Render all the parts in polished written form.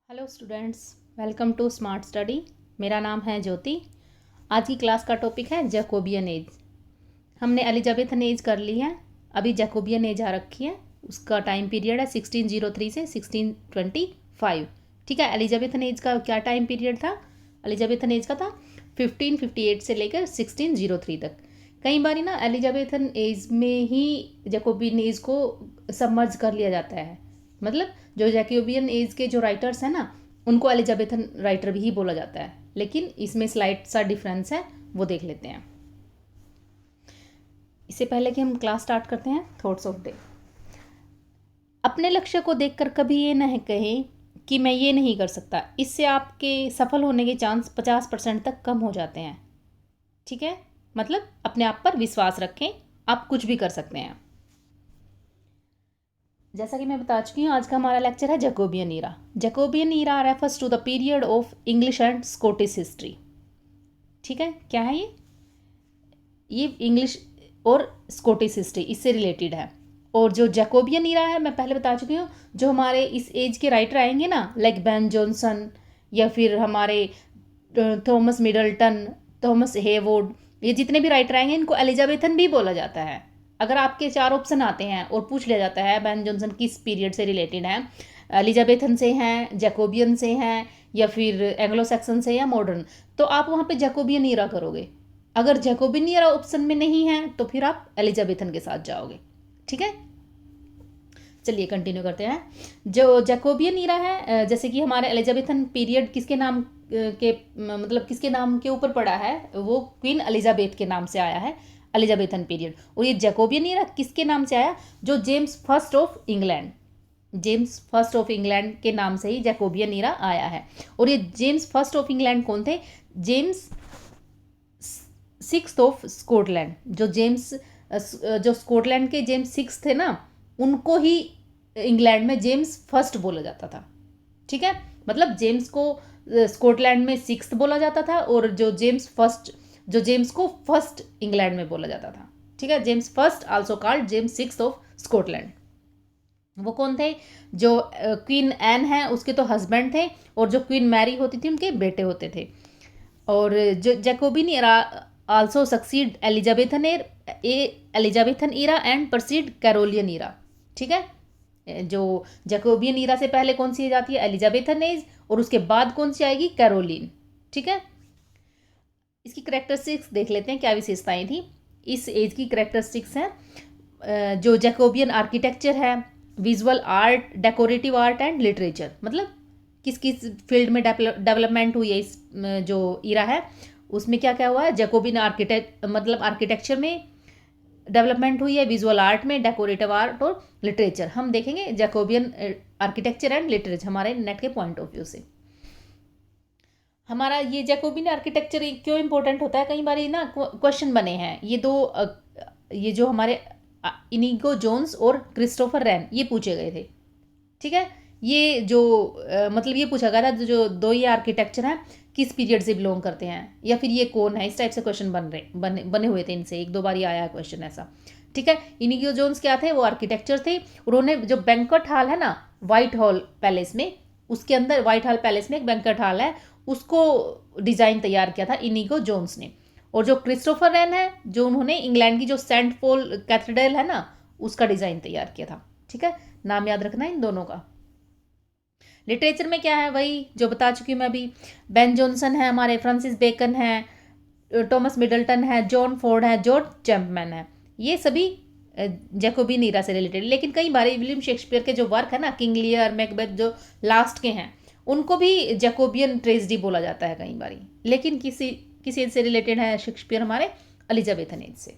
Hello students, welcome to smart study. मेरा नाम है ज्योति। आज की क्लास का टॉपिक है जैकोबियन एज। हमने एलिजाबेथन एज कर ली है, अभी जैकोबियन एज आ रखी है। उसका टाइम पीरियड है 1603 से 1625। ठीक है, एलिजाबेथन एज का क्या टाइम पीरियड था? एलिजाबेथन एज का था 1558 से लेकर 1603 तक। कई बार ना एलिजाबेथन एज में ही जैकोबियन एज को सबमर्ज कर लिया जाता है। मतलब जो जैकोबियन एज के जो राइटर्स हैं ना, उनको एलिजाबेथन राइटर भी ही बोला जाता है, लेकिन इसमें स्लाइट सा डिफरेंस है, वो देख लेते हैं। इससे पहले कि हम क्लास स्टार्ट करते हैं, थॉट्स ऑफ डे। अपने लक्ष्य को देखकर कभी ये न कहें कि मैं ये नहीं कर सकता। इससे आपके सफल होने के चांस 50% तक कम हो जाते हैं। ठीक है, मतलब अपने आप पर विश्वास रखें, आप कुछ भी कर सकते हैं। जैसा कि मैं बता चुकी हूँ, आज का हमारा लेक्चर है Jacobean era. Jacobean era refers to the period of English and Scottish history. ठीक है, क्या है ये इंग्लिश और स्कॉटिश हिस्ट्री, इससे रिलेटेड है। और जो जैकोबियन ईरा है, मैं पहले बता चुकी हूँ, जो हमारे इस एज के राइटर आएंगे ना, लाइक बेन जॉनसन या फिर हमारे थॉमस मिडल्टन, थॉमस हेवुड, ये जितने भी राइटर आएंगे इनको एलिजाबेथन भी बोला जाता है। अगर आपके 4 ऑप्शन आते हैं और पूछ लिया जाता है बेन जॉनसन किस पीरियड से रिलेटेड है, एलिजाबेथन से हैं, जैकोबियन से हैं, या फिर एंग्लो सैक्सन से या मॉडर्न, तो आप वहाँ पे जैकोबियन ईरा करोगे। अगर जैकोबियन ईरा ऑप्शन में नहीं है तो फिर आप एलिजाबेथन के साथ जाओगे। ठीक है, चलिए कंटिन्यू करते हैं। जो जैकोबियन ईरा है, जैसे कि हमारे एलिजाबेथन पीरियड किसके नाम के मतलब किसके नाम के ऊपर पड़ा है, वो क्वीन एलिजाबेथ के नाम से आया है, एलिजाबेथन पीरियड। और ये जैकोबियन ईरा किसके नाम से आया? जो James first of England, James first of England के नाम से ही जैकोबियन ईरा आया है। और ये जेम्स फर्स्ट ऑफ इंग्लैंड कौन थे? James sixth of Scotland. जो स्कॉटलैंड के जेम्स सिक्स थे ना, उनको ही इंग्लैंड में जेम्स फर्स्ट बोला जाता था। ठीक है, मतलब जेम्स को स्कॉटलैंड में सिक्स्थ बोला जाता था, और जो जेम्स को फर्स्ट इंग्लैंड में बोला जाता था। ठीक है, James first also called James sixth of Scotland. वो कौन थे? जो क्वीन एन है उसके तो हस्बैंड थे, और जो क्वीन मैरी होती थी उनके बेटे होते थे। और जो Jacobean era also succeed Elizabethan era and precede Caroline era. ठीक है, जो जैकोबियन ईरा से पहले कौन सी एज आती है? एलिजाबेथन एज, और उसके बाद कौन सी आएगी? कैरोलिन। ठीक है, इसकी करेक्टरिस्टिक्स देख लेते हैं, क्या विशेषताएं थी इस एज की। करेक्टरिस्टिक्स हैं जो जैकोबियन आर्किटेक्चर है, visual art, decorative art and literature. मतलब किस किस फील्ड में डेवलपमेंट हुई है इस जो ईरा है, उसमें क्या क्या हुआ है? जैकोबियन आर्किटेक्चर में डेवलपमेंट हुई है, विजुअल आर्ट में, डेकोरेटिव आर्ट और लिटरेचर। हम देखेंगे जैकोबियन आर्किटेक्चर एंड लिटरेचर हमारे नेट के पॉइंट ऑफ व्यू से। हमारा ये जैकोबियन आर्किटेक्चर क्यों इंपॉर्टेंट होता है? कई बार ना क्वेश्चन बने हैं ये जो हमारे इनिगो जोन्स और क्रिस्टोफर रैन, ये पूछे गए थे। ठीक है, ये जो मतलब ये पूछा गया था जो दो ये आर्किटेक्चर हैं किस पीरियड से बिलोंग करते हैं, या फिर ये कौन है, इस टाइप से क्वेश्चन बने हुए थे इनसे। 1-2 बार ये आया है क्वेश्चन ऐसा। ठीक है, इनिगो जोन्स क्या थे? वो आर्किटेक्चर थे। उन्होंने जो बैंक्वेट हॉल है ना, व्हाइट हॉल पैलेस में, उसके अंदर व्हाइट हॉल पैलेस में एक बैंक्वेट हॉल है, उसको डिज़ाइन तैयार किया था इनिगो जोन्स ने। और जो क्रिस्टोफर रैन है, जो उन्होंने इंग्लैंड की जो सेंट पॉल कैथेड्रल है ना, उसका डिज़ाइन तैयार किया था। ठीक है, नाम याद रखना इन दोनों का। लिटरेचर में क्या है? वही जो बता चुकी हूँ मैं अभी। बेन जॉनसन है हमारे, फ्रांसिस बेकन है, टॉमस मिडल्टन है, जॉन फोर्ड है, जॉर्ज चैंपमैन है। ये सभी जैकोबियन ईरा से रिलेटेड। लेकिन कई बार विलियम शेक्सपियर के जो वर्क है ना, किंग लियर, मैकबेथ, जो लास्ट के हैं, उनको भी जैकोबियन ट्रेजेडी बोला जाता है कई बार। लेकिन किस एज से रिलेटेड है शेक्सपियर? हमारे एलिजाबेथन एज से।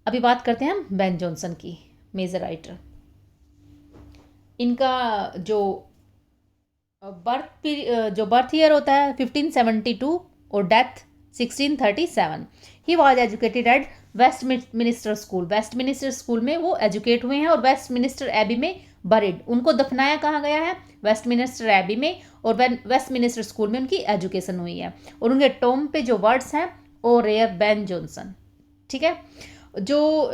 अभी बात करते हैं हम बेन जॉनसन की, मेजर राइटर। इनका जो बर्थ ईयर होता है 1572 और death 1637। He was educated eight Westminster school. Westminster school में वो एजुकेट हुए हैं, और वेस्टमिनिस्टर एबी में बरिड। उनको दफनाया कहाँ गया है? वेस्टमिनिस्टर एबी में, और वेस्टमिनिस्टर स्कूल में उनकी एजुकेशन हुई है। और उनके टॉम पे जो वर्ड्स हैं, ओ रेयर बेन जॉनसन। ठीक है, जो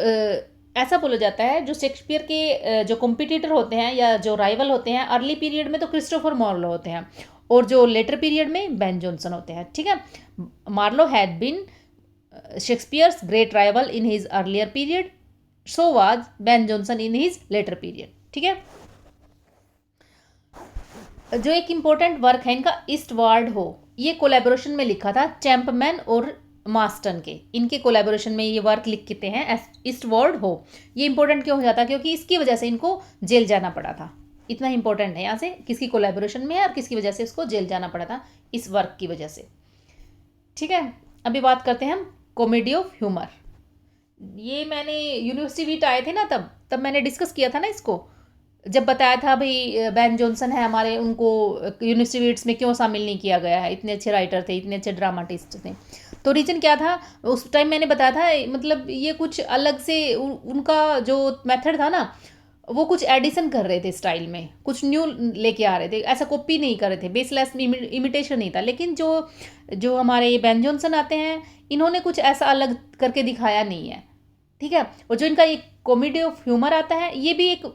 ऐसा बोला जाता है जो शेक्सपियर के जो कॉम्पिटिटर होते हैं या जो राइवल होते हैं अर्ली पीरियड में तो क्रिस्टोफर मार्लो होते हैं और जो लेटर पीरियड में बेन जॉनसन होते हैं, ठीक है। Marlowe had been Shakespeare's great rival in his earlier period, so was Ben Jonson in his later period, ठीक है। जो एक इम्पोर्टेंट वर्क है इनका ईस्टवार्ड हो, ये कोलैबोरेशन में लिखा था चैंपमैन और मास्टन के, इनके कोलैबोरेशन में ये वर्क लिखते हैं ईस्टवार्ड हो। ये इंपॉर्टेंट क्यों हो जाता है? क्योंकि इसकी वजह से इनको जेल जाना पड़ा था। इतना इंपॉर्टेंट है यहाँ से किसकी कोलैबोरेशन में है और किसकी वजह से इसको जेल जाना पड़ा था, इस वर्क की वजह से, ठीक है। अभी बात करते हैं हम कॉमेडी ऑफ ह्यूमर। ये मैंने यूनिवर्सिटी वीट आए थे ना, तब मैंने डिस्कस किया था ना इसको, जब बताया था भाई बेन जॉनसन है हमारे, उनको यूनिवर्सिटी वीट्स में क्यों शामिल नहीं किया गया है, इतने अच्छे राइटर थे, इतने अच्छे ड्रामाटिस्ट थे। तो रीज़न क्या था उस टाइम मैंने बताया था, मतलब ये कुछ अलग से उनका जो मेथड था ना वो कुछ एडिशन कर रहे थे स्टाइल में, कुछ न्यू लेके आ रहे थे, ऐसा कॉपी नहीं कर रहे थे, बेसलेस इमिटेशन नहीं था। लेकिन जो हमारे बेन जॉनसन आते हैं इन्होंने कुछ ऐसा अलग करके दिखाया नहीं है, ठीक है। और जो इनका एक कॉमेडी ऑफ ह्यूमर आता है ये भी एक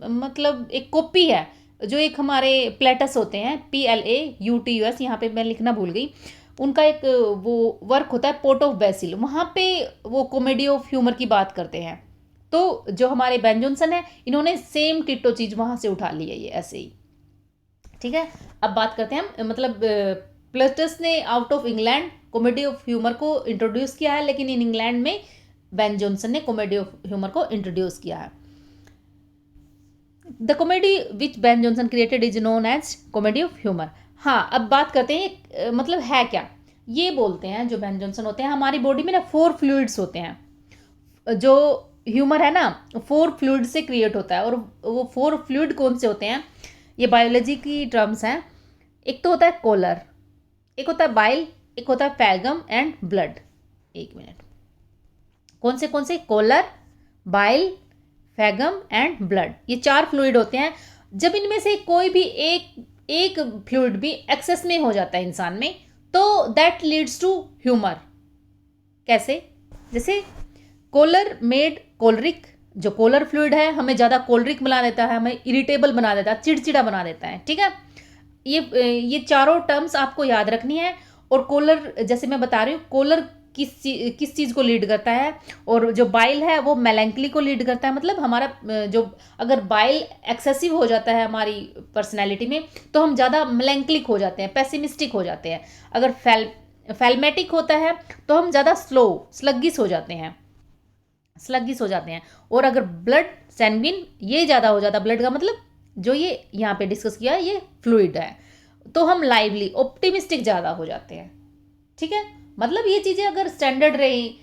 मतलब एक कॉपी है, जो एक हमारे प्लेटस होते हैं PLAUTUS, यहाँ पे मैं लिखना भूल गई, उनका एक वो वर्क होता है पोर्ट ऑफ बेसिल, वहाँ पे वो कॉमेडी ऑफ ह्यूमर की बात करते हैं। तो जो हमारे बेन जॉनसन है इन्होंने सेम टिट्टो चीज़ वहाँ से उठा ली है, ये ऐसे ही, ठीक है। अब बात करते हैं हम, मतलब प्लेटस ने out of England comedy of humour को इंट्रोड्यूस किया है, लेकिन इन इंग्लैंड में बेन जॉनसन ने कॉमेडी ऑफ ह्यूमर को इंट्रोड्यूस किया है। The comedy which Ben Jonson created is known as comedy of humour. हाँ, अब बात करते हैं मतलब है क्या। ये बोलते हैं जो बेन जॉनसन होते हैं, हमारी बॉडी में ना 4 फ्लूइड्स होते हैं। जो ह्यूमर है ना 4 फ्लूइड से क्रिएट होता है, और वो 4 फ्लूइड कौन से होते हैं, ये बायोलॉजी की टर्म्स हैं। एक तो होता है कोलर, एक होता है बाइल, एक होता है फैगम एंड ब्लड। एक मिनट, कौन से कोलर, बाइल, फैगम एंड ब्लड, ये 4 फ्लूइड होते हैं। जब इनमें से कोई भी एक फ्लूइड भी एक्सेस में हो जाता है इंसान में, तो दैट लीड्स टू ह्यूमर। कैसे? जैसे कोलर मेड कोलरिक, जो कोलर फ्लूइड है हमें ज़्यादा कोलरिक बना देता है, हमें इरिटेबल बना देता है, चिड़चिड़ा बना देता है, ठीक है। ये चारों टर्म्स आपको याद रखनी है। और कोलर, जैसे मैं बता रही हूँ, कोलर किस चीज़ को लीड करता है, और जो बाइल है वो मेलैंकली को लीड करता है। मतलब हमारा जो अगर बाइल एक्सेसिव हो जाता है हमारी पर्सनैलिटी में तो हम ज़्यादा मेलैंकलिक हो जाते हैं, पेसिमिस्टिक हो जाते हैं। अगर फैलमेटिक होता है तो हम ज़्यादा स्लग्गिश हो जाते हैं। और अगर ब्लड सैनविन ये ज़्यादा हो जाता है, ब्लड का मतलब जो ये यहाँ पे डिस्कस किया है ये फ्लूइड है, तो हम लाइवली ऑप्टिमिस्टिक ज़्यादा हो जाते हैं, ठीक है। मतलब ये चीज़ें अगर स्टैंडर्ड रहे,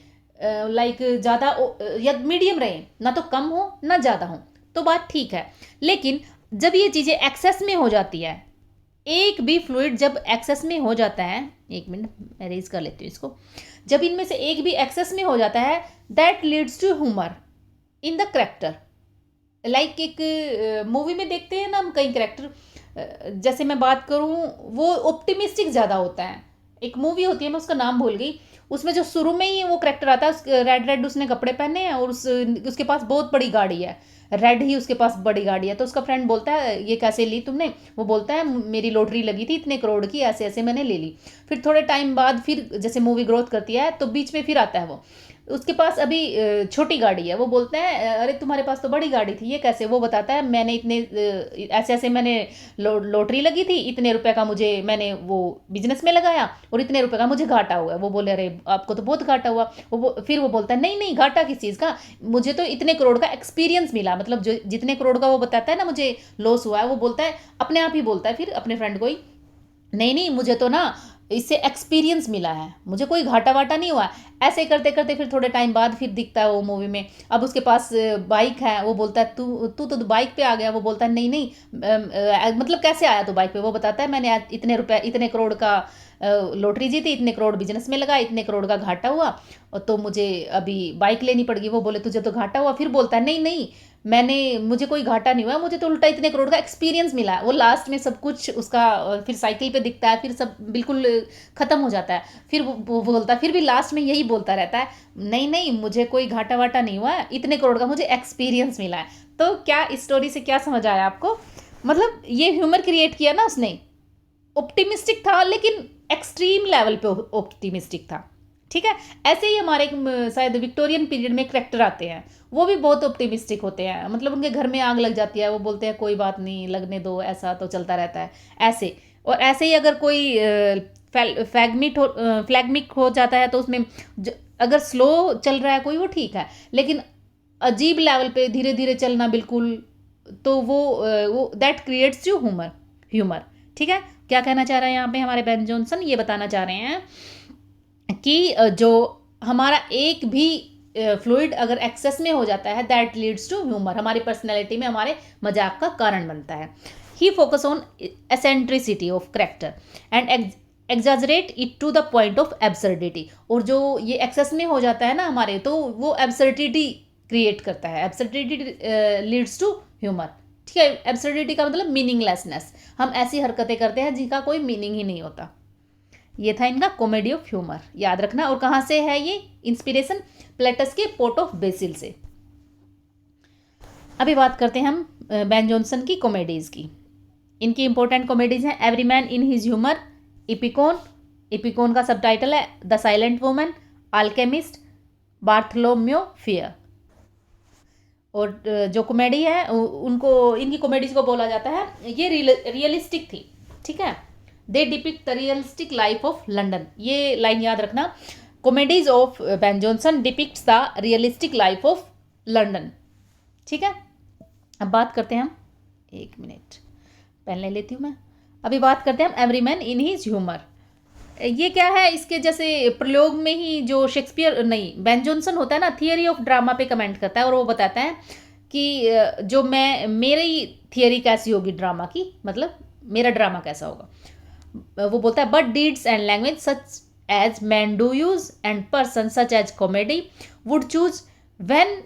लाइक ज़्यादा या मीडियम रहे, ना तो कम हो ना ज़्यादा हो, तो बात ठीक है। लेकिन जब ये चीज़ें एक्सेस में हो जाती है, एक भी फ्लूइड जब एक्सेस में हो जाता है, एक मिनट अरेज कर लेती हूँ इसको, जब इनमें से एक भी एक्सेस में हो जाता है that leads to humour in the character. Like एक मूवी में देखते हैं ना हम कई करेक्टर, जैसे मैं बात करूँ वो ऑप्टिमिस्टिक ज़्यादा होता है। एक मूवी होती है, मैं उसका नाम भूल गई, उसमें जो शुरू में ही वो करेक्टर आता है, रेड उसने कपड़े पहने हैं और उसके पास बहुत बड़ी गाड़ी है, रेड ही उसके पास बड़ी गाड़ी है। तो उसका फ्रेंड बोलता है ये कैसे ली तुमने? वो बोलता है मेरी लॉटरी लगी थी इतने करोड़ की, ऐसे ऐसे मैंने ले ली। फिर थोड़े टाइम बाद फिर जैसे मूवी ग्रोथ करती है तो बीच में फिर आता है वो, उसके पास अभी छोटी गाड़ी है। वो बोलते हैं अरे तुम्हारे पास तो बड़ी गाड़ी थी, ये कैसे? वो बताता है मैंने इतने ऐसे ऐसे मैंने लॉटरी लगी थी, इतने रुपए का मुझे मैंने वो बिजनेस में लगाया और इतने रुपए का मुझे घाटा हुआ है। वो बोले अरे आपको तो बहुत घाटा हुआ। फिर वो बोलता है नहीं नहीं घाटा किस चीज़ का, मुझे तो इतने करोड़ का एक्सपीरियंस मिला। मतलब जो जितने करोड़ का वो बताता है ना मुझे लॉस हुआ है, वो बोलता है अपने आप ही बोलता है फिर अपने फ्रेंड को ही, नहीं नहीं मुझे तो ना इससे एक्सपीरियंस मिला है, मुझे कोई घाटा वाटा नहीं हुआ। ऐसे करते करते फिर थोड़े टाइम बाद फिर दिखता है वो मूवी में, अब उसके पास बाइक है। वो बोलता है तू तो बाइक पे आ गया। वो बोलता है नहीं नहीं मतलब कैसे आया तू बाइक पे? वो बताता है मैंने इतने रुपए इतने करोड़ का लॉटरी जीती, इतने करोड़ बिजनेस में लगा, इतने करोड़ का घाटा हुआ, और तो मुझे अभी बाइक लेनी पड़ेगी। वो बोले तुझे तो घाटा हुआ। फिर बोलता है नहीं नहीं मुझे कोई घाटा नहीं हुआ, मुझे तो उल्टा इतने करोड़ का एक्सपीरियंस मिला है। वो लास्ट में सब कुछ उसका फिर साइकिल पे दिखता है, फिर सब बिल्कुल ख़त्म हो जाता है। फिर वो बोलता है, फिर भी लास्ट में यही बोलता रहता है, नहीं नहीं मुझे कोई घाटा वाटा नहीं हुआ है, इतने करोड़ का मुझे एक्सपीरियंस मिला है। तो क्या इस स्टोरी से क्या समझ आया आपको? मतलब ये ह्यूमर क्रिएट किया ना उसने, ऑप्टिमिस्टिक था लेकिन एक्सट्रीम लेवल पे ऑप्टिमिस्टिक था। ठीक है, ऐसे ही हमारे शायद विक्टोरियन पीरियड में करेक्टर आते हैं, वो भी बहुत ऑप्टिमिस्टिक होते हैं। मतलब उनके घर में आग लग जाती है, वो बोलते हैं कोई बात नहीं, लगने दो, ऐसा तो चलता रहता है ऐसे। और ऐसे ही अगर कोई फ्लैगमिक हो जाता है तो उसमें अगर स्लो चल रहा है कोई, वो ठीक है, लेकिन अजीब लेवल पे धीरे धीरे चलना बिल्कुल, तो वो दैट क्रिएट्स यू ह्यूमर। ठीक है, क्या कहना चाह रहे हैं यहाँ पे हमारे बेन जॉनसन? ये बताना चाह रहे हैं कि जो हमारा एक भी फ्लूइड अगर एक्सेस में हो जाता है, दैट लीड्स टू ह्यूमर, हमारी पर्सनैलिटी में हमारे मजाक का कारण बनता है। He focus on eccentricity of character and exaggerate it to the point of absurdity. और जो ये एक्सेस में हो जाता है ना हमारे, तो वो एब्सर्डिटी क्रिएट करता है, एब्सर्डिटी लीड्स टू ह्यूमर। ठीक है, एब्सर्डिटी का मतलब मीनिंगलेसनेस, हम ऐसी हरकतें करते हैं जिनका कोई मीनिंग ही नहीं होता। ये था इनका कॉमेडी ऑफ ह्यूमर, याद रखना। और कहाँ से है ये इंस्पिरेशन? प्लेटस के पोर्ट ऑफ बेसिल से। अभी बात करते हैं हम बेन जॉनसन की कॉमेडीज़ की। इनकी इंपॉर्टेंट कॉमेडीज़ हैं every man in his humour, Epicoene का सबटाइटल है the silent woman, alchemist, Bartholomew fair. और जो कॉमेडी है उनको, इनकी कॉमेडीज़ को बोला जाता है ये रियलिस्टिक थी। ठीक है, they depict the realistic life of London. ये लाइन याद रखना, comedies of Ben Jonson depicts the realistic life of London. ठीक है, अब बात करते हैं हम, एक मिनट पेन ले लेती हूँ मैं। अभी बात करते हैं हम every man in his humour. ये क्या है? इसके जैसे प्रयोग में ही जो शेक्सपियर नहीं, बेन जॉनसन होता है ना, थियरी ऑफ ड्रामा पे कमेंट करता है और वो बताता है कि जो मेरी थियरी कैसी होगी ड्रामा की, मतलब मेरा ड्रामा कैसा होगा। वो बोलता है but deeds and language such as men do use and persons such as comedy would choose when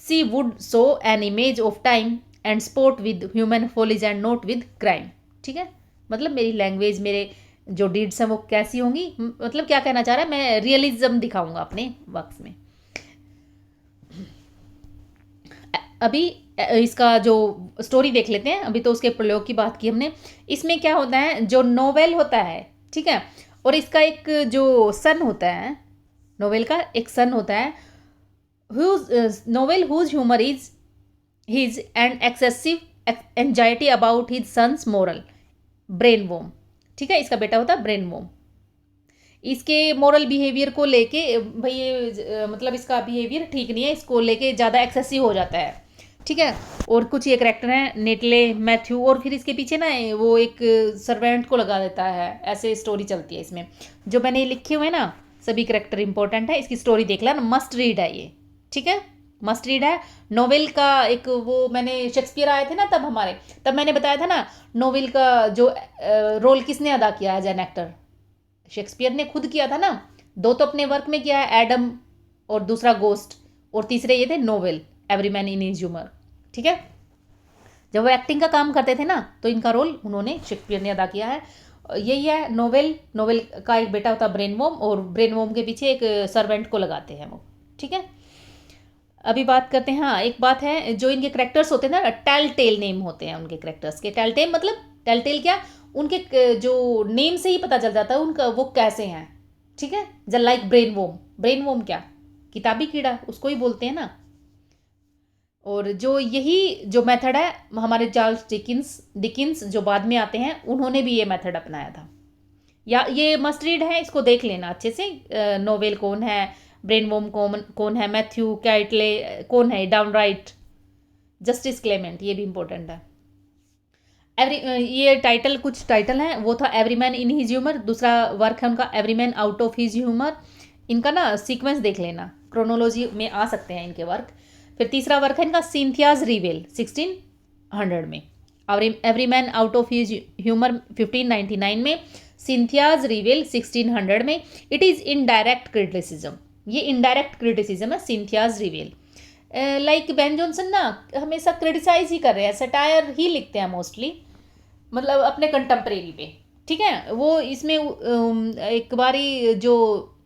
she would show an image of time and sport with human follies and not with crime. ठीक है, मतलब मेरी language, मेरे जो deeds हैं वो कैसी होंगी, मतलब क्या कहना चाह रहा है, मैं रियलिज्म दिखाऊंगा अपने वक्त में। अभी इसका जो स्टोरी देख लेते हैं, अभी तो उसके प्रयोग की बात की हमने। इसमें क्या होता है, जो नोवेल होता है, ठीक है, और इसका एक जो सन होता है, नोवेल का एक सन होता है, novel whose humour is his and excessive anxiety about his son's moral brain वोम। ठीक है, इसका बेटा होता है ब्रेन वोम। इसके मोरल बिहेवियर को लेके, भाई ये मतलब इसका बिहेवियर ठीक नहीं है, इसको लेके ज़्यादा एक्सेसिव हो जाता है। ठीक है, और कुछ ये करेक्टर हैं नेटले, मैथ्यू, और फिर इसके पीछे ना वो एक सर्वेंट को लगा देता है, ऐसे स्टोरी चलती है इसमें। जो मैंने लिखे हुए हैं ना सभी करेक्टर इंपॉर्टेंट है, इसकी स्टोरी देख लेना, मस्ट रीड है ये। ठीक है, मस्ट रीड है। नोवेल का एक वो, मैंने शेक्सपियर आए थे ना तब हमारे, तब मैंने बताया था ना नोवेल का जो रोल किसने अदा किया एज एन एक्टर, शेक्सपियर ने खुद किया था ना। दो तो अपने वर्क में किया है, एडम और दूसरा गोस्ट, और तीसरे ये थे novel every man in his humour. ठीक है, जब वो एक्टिंग का काम करते थे ना तो इनका रोल उन्होंने, शेक्सपियर ने अदा किया है। यही है नोवेल का एक बेटा होता है ब्रेन वोम, और ब्रेन वोम के पीछे एक सर्वेंट को लगाते हैं वो। ठीक है, अभी बात करते हैं, हाँ एक बात है, जो इनके करेक्टर्स होते हैं ना, टेल टेल नेम होते हैं उनके करेक्टर्स के। टेल टेल मतलब टेल टेल क्या, उनके जो नेम से ही पता चल जाता है उनका वो कैसे हैं। ठीक है, जब लाइक ब्रेन वोम क्या, किताबी कीड़ा, उसको ही बोलते हैं ना। और जो यही जो मेथड है, हमारे चार्ल्स डिकिंस जो बाद में आते हैं, उन्होंने भी ये मेथड अपनाया था। या ये मस्ट रीड है, इसको देख लेना अच्छे से। नोवेल कौन है, ब्रेन वोम कौन है, मैथ्यू कैटले कौन है, डाउनराइट, जस्टिस क्लेमेंट, ये भी इंपॉर्टेंट है। ये टाइटल, कुछ टाइटल हैं, वो था every man in his humour, दूसरा वर्क है उनका every man out of his humour. इनका ना सीक्वेंस देख लेना, क्रोनोलॉजी में आ सकते हैं इनके वर्क। फिर तीसरा वर्क है इनका सिंथियाज रिवेल 1600 में, और every man out of his humour 1599 में, सिंथियाज रिवेल 1600 में। इट इज़ इनडायरेक्ट क्रिटिसिज्म, ये इनडायरेक्ट क्रिटिसिज्म है सिंथियाज रिवेल। लाइक बेन जॉनसन ना हमेशा क्रिटिसाइज ही कर रहे हैं, सटायर ही लिखते हैं मोस्टली, मतलब अपने कंटेम्प्रेरी पे। ठीक है, वो इसमें एक बारी जो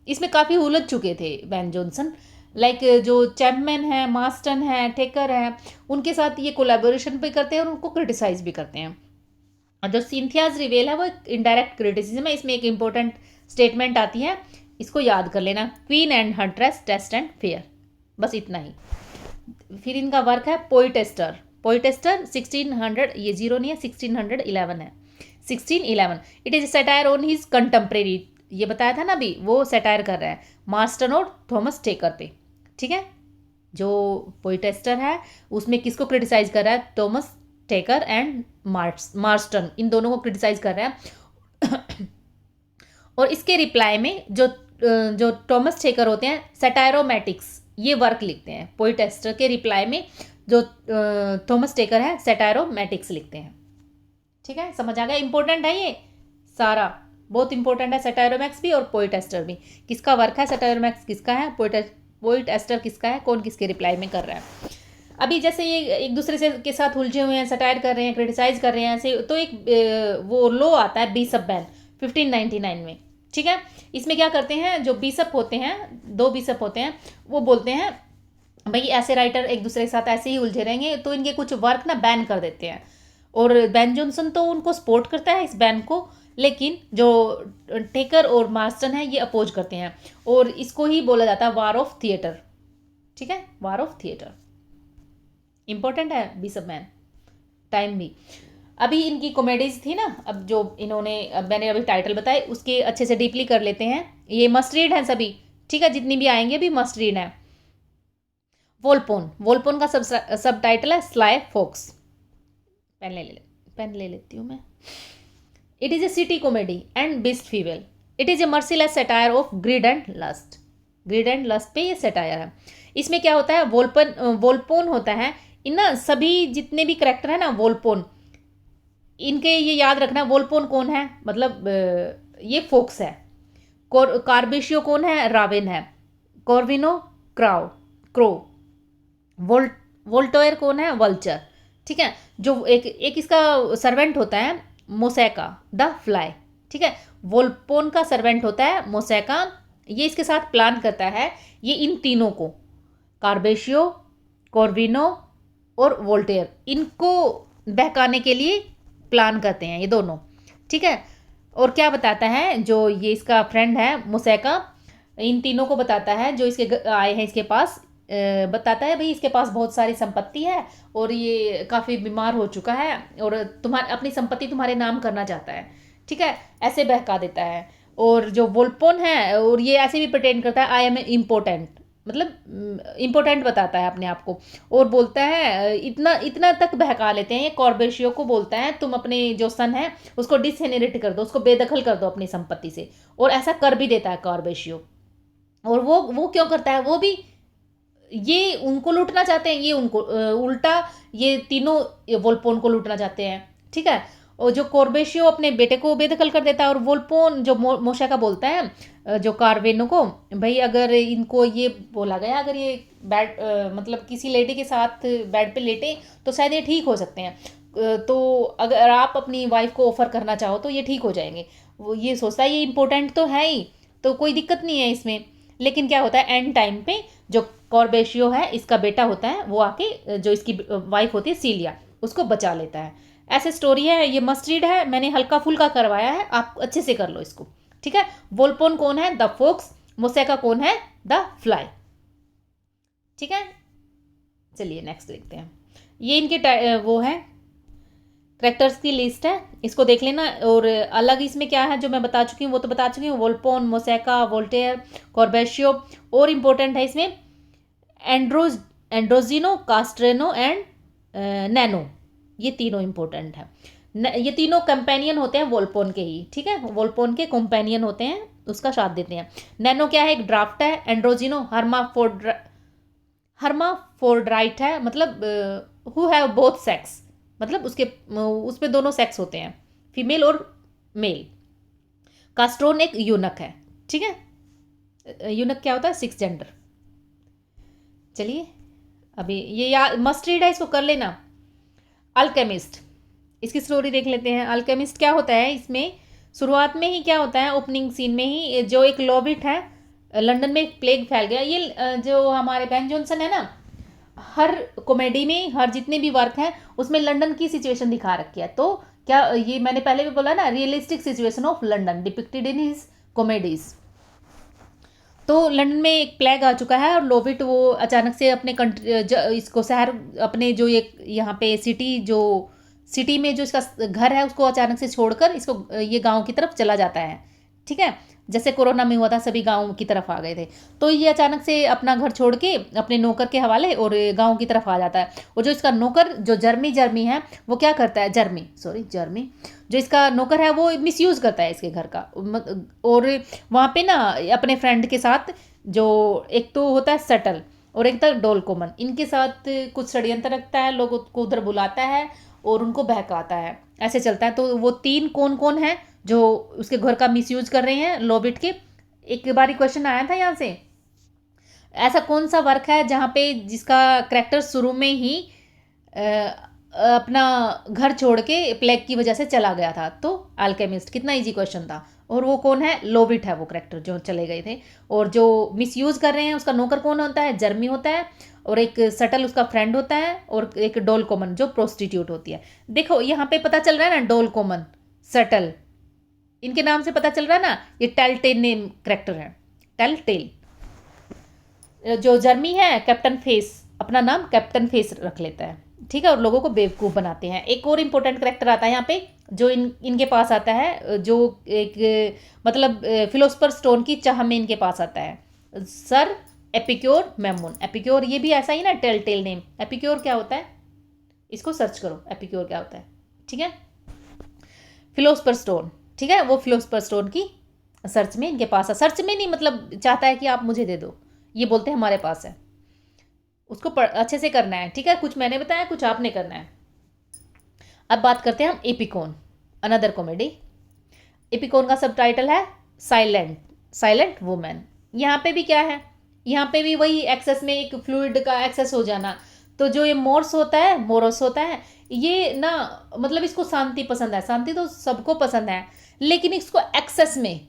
इसमें काफ़ी उलझ चुके थे बेन जॉनसन, लाइक जो चैपमैन है, मार्स्टन है, टेकर है, उनके साथ ये कोलैबोरेशन भी करते हैं और उनको क्रिटिसाइज भी करते हैं। और जो सिंथियाज रिवेल है वो इनडायरेक्ट क्रिटिसिज्म है। इसमें एक इंपॉर्टेंट स्टेटमेंट आती है, इसको याद कर लेना, queen and huntress, test and fair, बस इतना ही। फिर इनका वर्क है पोइटेस्टर। पोइटेस्टर 1600, ये जीरो नहीं है, 1611 है, 1611। It is satire on his contemporary, ये बताया था ना अभी, वो सटायर कर रहा है मार्स्टन और थॉमस टेकर पे। ठीक है, जो पोइटेस्टर है उसमें किसको क्रिटिसाइज कर रहा है, थॉमस टेकर एंड मार्स्टन, इन दोनों को क्रिटिसाइज कर रहा है। और इसके रिप्लाई में जो थॉमस टेकर होते हैं सटायरोमैटिक्स, ये वर्क लिखते हैं। पोइटेस्टर के रिप्लाई में जो थॉमस टेकर है सटायरोमैटिक्स लिखते हैं। ठीक है, समझ आ गया, इंपॉर्टेंट है ये सारा, बहुत इंपॉर्टेंट है सटायरोमैक्स भी और पोइटेस्टर भी। किसका वर्क है, सटायरोमैक्स किसका है, पोइटेस्टर किसका है, कौन किसके रिप्लाई में कर रहा है। अभी जैसे ये एक दूसरे से के साथ उलझे हुए हैं, सटायर कर रहे हैं, क्रिटिसाइज कर रहे हैं ऐसे, तो एक वो लॉ आता है बिशप बैन 1599 में। ठीक है, इसमें क्या करते हैं, जो बिशप होते हैं, दो बिशप होते हैं, वो बोलते हैं भाई ऐसे राइटर एक दूसरे के साथ ऐसे ही उलझे रहेंगे तो इनके कुछ वर्क ना बैन कर देते हैं। और बेन जॉनसन तो उनको सपोर्ट करता है इस बैन को, लेकिन जो टेकर और मार्स्टन है ये अपोज करते हैं, और इसको ही बोला जाता है वार ऑफ थिएटर। ठीक है, वार ऑफ थिएटर इंपॉर्टेंट है बिशप मैन टाइम भी। अभी इनकी कॉमेडीज थी ना, अब जो इन्होंने, अब मैंने अभी टाइटल बताए उसके अच्छे से डीपली कर लेते हैं, ये मस्ट रीड है सभी। ठीक है, जितनी भी आएंगे भी मस्ट रीड है। वोल्पोन, वोल्पोन का सब टाइटल है स्लाई फॉक्स। पेन ले लेती हूँ मैं। It is a city comedy and beast fable. It is a merciless satire of greed and lust. Greed and lust पे ये सटायर है। इसमें क्या होता है, वोल्पोन होता है, इन ना सभी जितने भी करेक्टर है ना वोल्पोन, इनके ये याद रखना, वोल्पोन कौन है, मतलब ये फोक्स है। कार्बेशियो कौन है, राविन है। कॉर्विनो क्रो। वोल्टोयर कौन है, वल्चर। ठीक है, जो एक इसका सर्वेंट होता है मोसेका द फ्लाई। ठीक है, वोल्पोन का सर्वेंट होता है मोसेका, ये इसके साथ प्लान करता है, ये इन तीनों को, कार्बेशियो, कॉर्विनो और वोल्टेयर, इनको बहकाने के लिए प्लान करते हैं ये दोनों। ठीक है, और क्या बताता है, जो ये इसका फ्रेंड है मोसेका, इन तीनों को बताता है जो इसके आए हैं इसके पास, बताता है भाई इसके पास बहुत सारी संपत्ति है और ये काफ़ी बीमार हो चुका है और तुम्हारे अपनी संपत्ति तुम्हारे नाम करना चाहता है। ठीक है, ऐसे बहका देता है। और जो वोल्पोन है, और ये ऐसे भी प्रटेंड करता है आई एम इम्पोर्टेंट, मतलब इम्पोर्टेंट बताता है अपने आप को, और बोलता है इतना इतना तक बहका लेते हैं ये। कॉर्बेशियो को बोलता है तुम अपने जो सन है उसको डिसहेरिट कर दो, उसको बेदखल कर दो अपनी संपत्ति से, और ऐसा कर भी देता है कॉर्बेशियो। और वो क्यों करता है, वो भी ये उनको लूटना चाहते हैं, ये उनको उल्टा ये तीनों वोल्पोन को लूटना चाहते हैं। ठीक है, और जो कॉर्बेशियो अपने बेटे को बेदखल कर देता है, और वोल्पोन जो मोशा का बोलता है जो कार्वेनो को, भाई अगर इनको ये बोला गया अगर ये बेड मतलब किसी लेडी के साथ बेड पे लेटे तो शायद ये ठीक हो सकते हैं, तो अगर आप अपनी वाइफ को ऑफर करना चाहो तो ये ठीक हो जाएंगे। वो ये सोचता है ये इंपॉर्टेंट तो है ही, तो कोई दिक्कत नहीं है इसमें। लेकिन क्या होता है एंड टाइम पे जो कॉर्बेशियो है इसका बेटा होता है, वो आके जो इसकी वाइफ होती है सीलिया, उसको बचा लेता है। ऐसे स्टोरी है, ये मस्ट रीड है, मैंने हल्का फुल्का करवाया है, आप अच्छे से कर लो इसको। ठीक है, वोल्पोन कौन है, द फोक्स। मोसेका कौन है, द फ्लाई। ठीक है, चलिए नेक्स्ट देखते हैं। ये इनके वो है करेक्टर्स की लिस्ट है, इसको देख लेना। और अलग इसमें क्या है जो मैं बता चुकी हूँ वो तो बता चुकी हूँ, वोल्पोन, मोसेका, वोल्टेयर, कॉर्बेशियो। और इम्पोर्टेंट है इसमें एंड्रोजिनो, कास्ट्रेनो एंड नैनो, ये तीनों इंपॉर्टेंट है। ये तीनों कंपेनियन होते हैं वोल्पोन के ही। ठीक है, वोल्पोन के कंपेनियन होते हैं, उसका साथ देते हैं। नैनो क्या है, एक ड्राफ्ट है। एंड्रोजिनो हर्माफोर्ड्राइट है, मतलब हु हैव बोथ सेक्स, मतलब उसमें दोनों सेक्स होते हैं, फीमेल और मेल। कास्ट्रोन एक यूनक है। ठीक है, यूनक क्या होता है, 6 जेंडर। चलिए अभी ये या मस्ट रीड है, इसको कर लेना। अल्केमिस्ट, इसकी स्टोरी देख लेते हैं। अल्केमिस्ट क्या होता है, इसमें शुरुआत में ही क्या होता है, ओपनिंग सीन में ही जो एक लॉबिट है, लंदन में एक प्लेग फैल गया। ये जो हमारे बेन जॉनसन है ना, हर कॉमेडी में, हर जितने भी वर्क हैं उसमें लंदन की सिचुएशन दिखा रखी है। तो क्या ये मैंने पहले भी बोला ना, realistic situation of London depicted in his comedies. तो लंदन में एक प्लेग आ चुका है और लोबिट वो अचानक से अपने कंट्री इसको शहर, अपने जो ये यहाँ पे सिटी में जो इसका घर है उसको अचानक से छोड़कर इसको ये गांव की तरफ चला जाता है। ठीक है, जैसे कोरोना में हुआ था, सभी गांव की तरफ आ गए थे। तो ये अचानक से अपना घर छोड़ के अपने नौकर के हवाले और गांव की तरफ आ जाता है। और जो इसका नौकर जो जर्मी है, वो क्या करता है, जर्मी जो इसका नौकर है वो मिसयूज़ करता है इसके घर का। और वहाँ पे ना अपने फ्रेंड के साथ, जो एक तो होता है सटल और एक था डोल कॉमन, इनके साथ कुछ षड्यंत्र रखता है, लोगों को उधर बुलाता है और उनको बहकाता है, ऐसे चलता है। तो वो तीन कौन कौन है जो उसके घर का मिसयूज कर रहे हैं लॉबिट के। एक बार क्वेश्चन आया था यहाँ से, ऐसा कौन सा वर्क है जहाँ पे जिसका करेक्टर शुरू में ही अपना घर छोड़ के प्लेग की वजह से चला गया था। तो अल्केमिस्ट, कितना इजी क्वेश्चन था। और वो कौन है, लोबिट है वो करेक्टर जो चले गए थे। और जो मिसयूज कर रहे हैं उसका नौकर कौन होता है, जर्मी होता है। और एक सटल उसका फ्रेंड होता है। और एक डोल कॉमन जो प्रोस्टिट्यूट होती है। देखो यहाँ पे पता चल रहा है ना, डोल कॉमन, सटल, इनके नाम से पता चल रहा है ना, ये टेलटेल नेम करेक्टर है, टेलटेल। जो जर्मी है, कैप्टन फेस, अपना नाम कैप्टन फेस रख लेता है। ठीक है, और लोगों को बेवकूफ़ बनाते हैं। एक और इम्पोर्टेंट करेक्टर आता है यहाँ पे, जो इनके पास आता है, जो एक मतलब फिलोसफर स्टोन की चाह में इनके पास आता है, सर एपिक्योर मेमोन। एपिक्योर ये भी ऐसा ही ना, टेल नेम। एपिक्योर क्या होता है, इसको सर्च करो, एपिक्योर क्या होता है। ठीक है, फिलोसफर स्टोन। ठीक है, वो फिलोसफर स्टोन की सर्च में इनके पास है। सर्च में नहीं, मतलब चाहता है कि आप मुझे दे दो, ये बोलते हैं हमारे पास है। उसको अच्छे से करना है। ठीक है, कुछ मैंने बताया, कुछ आपने करना है। अब बात करते हैं हम एपिकोन, अनदर कॉमेडी। एपिकोन का सब टाइटल है साइलेंट वुमेन। यहाँ पे भी क्या है, यहाँ पे भी वही एक्सेस में एक फ्लूइड का एक्सेस हो जाना। तो जो ये मोरस होता है, ये ना मतलब इसको शांति पसंद है, शांति तो सबको पसंद है, लेकिन इसको एक्सेस में,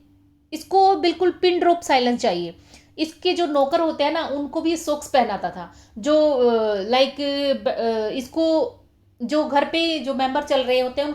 इसको बिल्कुल पिन ड्रॉप साइलेंस चाहिए। इसके जो नौकर होते हैं ना, उनको भी सॉक्स पहनाता था, जो लाइक इसको जो घर पे जो मेंबर चल रहे होते हैं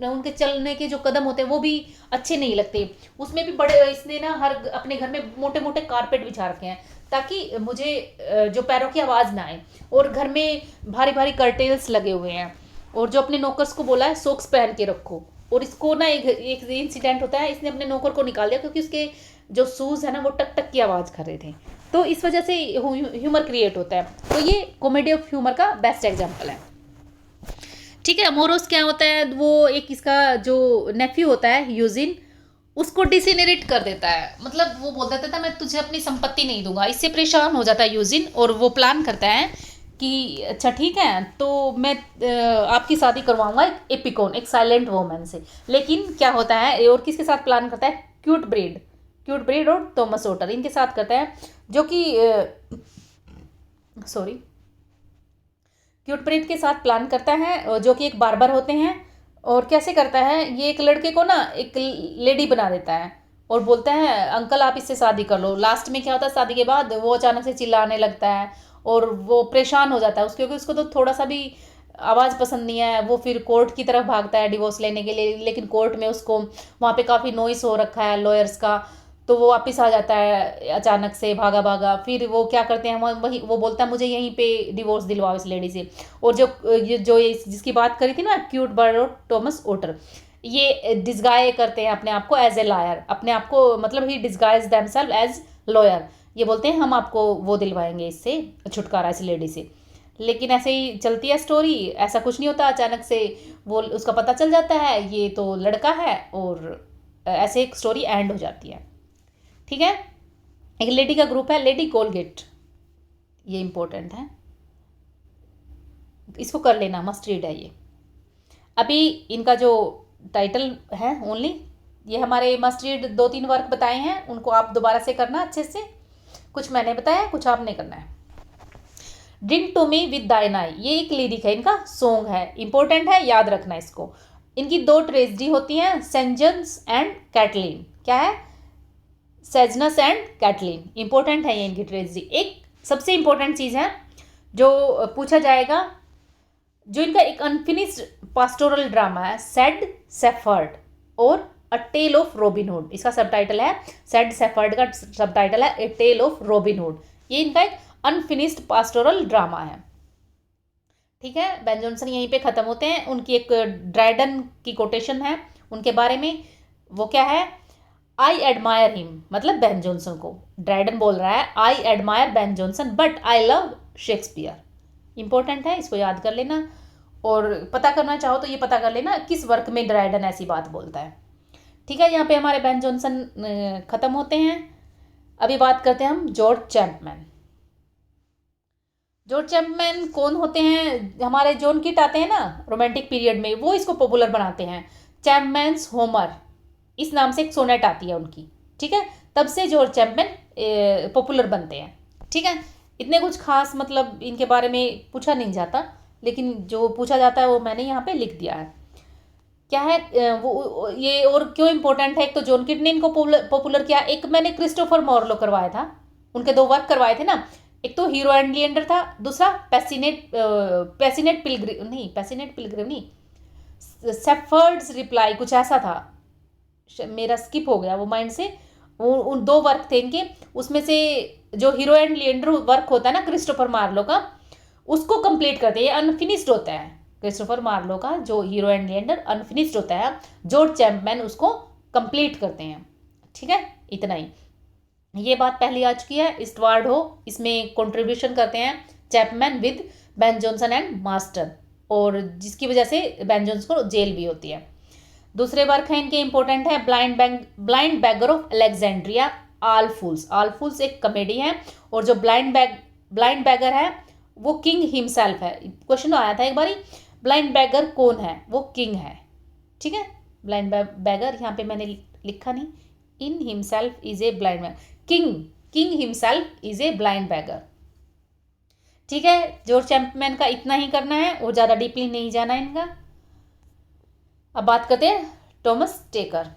उनके चलने के जो कदम होते हैं वो भी अच्छे नहीं लगते। उसमें भी बड़े इसने ना हर अपने घर में मोटे मोटे कारपेट बिछा रखे हैं, ताकि मुझे जो पैरों की आवाज़ ना आए। और घर में भारी भारी कर्टेल्स लगे हुए हैं। और जो अपने नौकर्स को बोला है सॉक्स पहन के रखो। और इसको ना एक इंसिडेंट होता है, इसने अपने नौकर को निकाल दिया क्योंकि उसके जो शूज़ है ना वो टक टक की आवाज़ कर रहे थे। तो इस वजह से ह्यूमर क्रिएट होता है। तो ये कॉमेडी ऑफ ह्यूमर का बेस्ट एग्जाम्पल है। ठीक है, मोरोस क्या होता है, वो एक इसका जो नेफ्यू होता है यूजिन, उसको डिसिनरेट कर देता है। मतलब वो बोल देता था मैं तुझे अपनी संपत्ति नहीं दूंगा। इससे परेशान हो जाता है यूजिन और वो प्लान करता है कि अच्छा ठीक है, तो मैं आपकी शादी करवाऊंगा एक एपिकोन, एक साइलेंट वोमन से। लेकिन क्या होता है, और किसके साथ प्लान करता है, क्यूट ब्रीड और थॉमस ओटर, इनके साथ करता है, जो कि क्यूट ब्रीड के साथ प्लान करता है, जो कि एक बार्बर होते हैं। और कैसे करता है, ये एक लड़के को ना एक लेडी बना देता है और बोलता है अंकल आप इससे शादी कर लो। लास्ट में क्या होता है, शादी के बाद वो अचानक से चिल्लाने लगता है और वो परेशान हो जाता है क्योंकि उसको तो थोड़ा सा भी आवाज़ पसंद नहीं है। वो फिर कोर्ट की तरफ भागता है डिवोर्स लेने के लिए, लेकिन कोर्ट में उसको वहाँ पे काफ़ी नॉइस हो रखा है लॉयर्स का। तो वो वापस आ जाता है अचानक से भागा। फिर वो क्या करते हैं, वही वो बोलता है मुझे यहीं पे डिवोर्स दिलवाओ इस लेडी से। और जो जिसकी बात करी थी ना, क्यूट बर्ड और थॉमस ओटर, ये डिस्गाई करते हैं अपने आप को एज ए लॉयर, अपने आप को मतलब ही डिस्गाइज देमसेल्फ एज लॉयर। ये बोलते हैं हम आपको वो दिलवाएंगे इससे छुटकारा, इस लेडी से। लेकिन ऐसे ही चलती है स्टोरी, ऐसा कुछ नहीं होता। अचानक से वो उसका पता चल जाता है ये तो लड़का है, और ऐसे एक स्टोरी एंड हो जाती है। ठीक है, एक लेडी का ग्रुप है, लेडी कोलगेट, ये इंपॉर्टेंट है, इसको कर लेना, मस्ट रीड है ये। अभी इनका जो टाइटल है ओनली, ये हमारे मस्ट रीड 2-3 वर्क बताए हैं, उनको आप दोबारा से करना अच्छे से। कुछ मैंने बताया, कुछ आपने करना है। ड्रिंक टू मी विद दाइन आई, ये एक लिरिक है, इनका सॉन्ग है, इंपॉर्टेंट है, याद रखना इसको। इनकी दो ट्रेजेडी होती हैं, सेंजन्स एंड कैटलीन। क्या है? सेजनस एंड कैटलीन, इंपॉर्टेंट है ये इनकी ट्रेजेडी। एक सबसे इंपॉर्टेंट चीज़ है जो पूछा जाएगा, जो इनका एक अनफिनिश्ड पास्टोरल ड्रामा है, सेड सेफर्ड और अ टेल ऑफ रॉबिन हुड। इसका सबटाइटल है, सेड सेफर्ड का सबटाइटल है ए टेल ऑफ रॉबिन हुड। ये इनका एक अनफिनिश्ड पास्टोरल ड्रामा है। ठीक है, बेन जॉनसन यहीं पे ख़त्म होते हैं। उनकी एक ड्राइडन की कोटेशन है उनके बारे में, वो क्या है? आई एडमायर हिम, मतलब बेन जॉनसन को ड्राइडन बोल रहा है, I admire Ben Jonson but I love Shakespeare. Important है, इसको याद कर लेना। और पता करना चाहो तो ये पता कर लेना किस वर्क में ड्राइडन ऐसी बात बोलता है। ठीक है, यहाँ पे हमारे बेन जॉनसन ख़त्म होते हैं। अभी बात करते हैं हम जॉर्ज चैपमैन। जॉर्ज चैपमैन कौन होते हैं? हमारे जॉन किट आते हैं ना रोमांटिक पीरियड में, वो इसको पॉपुलर बनाते हैं। चैपमैन्स होमर, इस नाम से एक सोनेट आती है उनकी। ठीक है, तब से जॉर्ज चैपमैन पॉपुलर बनते हैं। ठीक है, इतने कुछ खास मतलब इनके बारे में पूछा नहीं जाता, लेकिन जो पूछा जाता है वो मैंने यहाँ पे लिख दिया है। क्या है वो ये, और क्यों इंपॉर्टेंट है? एक तो जॉन किट ने इनको पॉपुलर किया, एक मैंने क्रिस्टोफर मार्लो करवाया था, उनके दो वर्क करवाए थे ना, एक तो हीरो एंड लिएंडर था, दूसरा पैसिनेट पिलग्रिम नहीं, सेफर्ड्स रिप्लाई, कुछ ऐसा था, मेरा स्किप हो गया वो माइंड से। उन दो वर्क थे इनके, उसमें से जो हीरो एंड लिएंडर वर्क होता है ना क्रिस्टोफर मार्लो का, उसको कंप्लीट करते हैं, अनफिनिश्ड होता है। क्रिस्टोफर मार्लो का जो हीरो एंड लिएंडर अनफिनिश्ड होता है, जॉर्ज चैपमैन उसको कंप्लीट करते हैं। ठीक है, इतना ही, ये बात पहली आ चुकी है। स्टुअर्ट हो इसमें कंट्रीब्यूशन करते हैं Chapman with Ben Jonson and master, और जिसकी वजह से बेन जॉनसन को जेल भी होती है। दूसरे वर्क हैं इनके इंपॉर्टेंट है, blind beggar of Alexandria, all fools एक कॉमेडी है, और जो ब्लाइंड बैगर है वो किंग हिमसेल्फ है। क्वेश्चन आया था एक बारी, ब्लाइंड बैगर कौन है? वो किंग है। ठीक है, ब्लाइंड बैगर यहाँ पे मैंने लिखा नहीं, in himself is a blind beggar, king himself is a blind beggar. ठीक है, जॉर्ज चैपमैन का इतना ही करना है और ज़्यादा डीपली नहीं जाना है इनका। अब बात करते हैं थॉमस टेकर।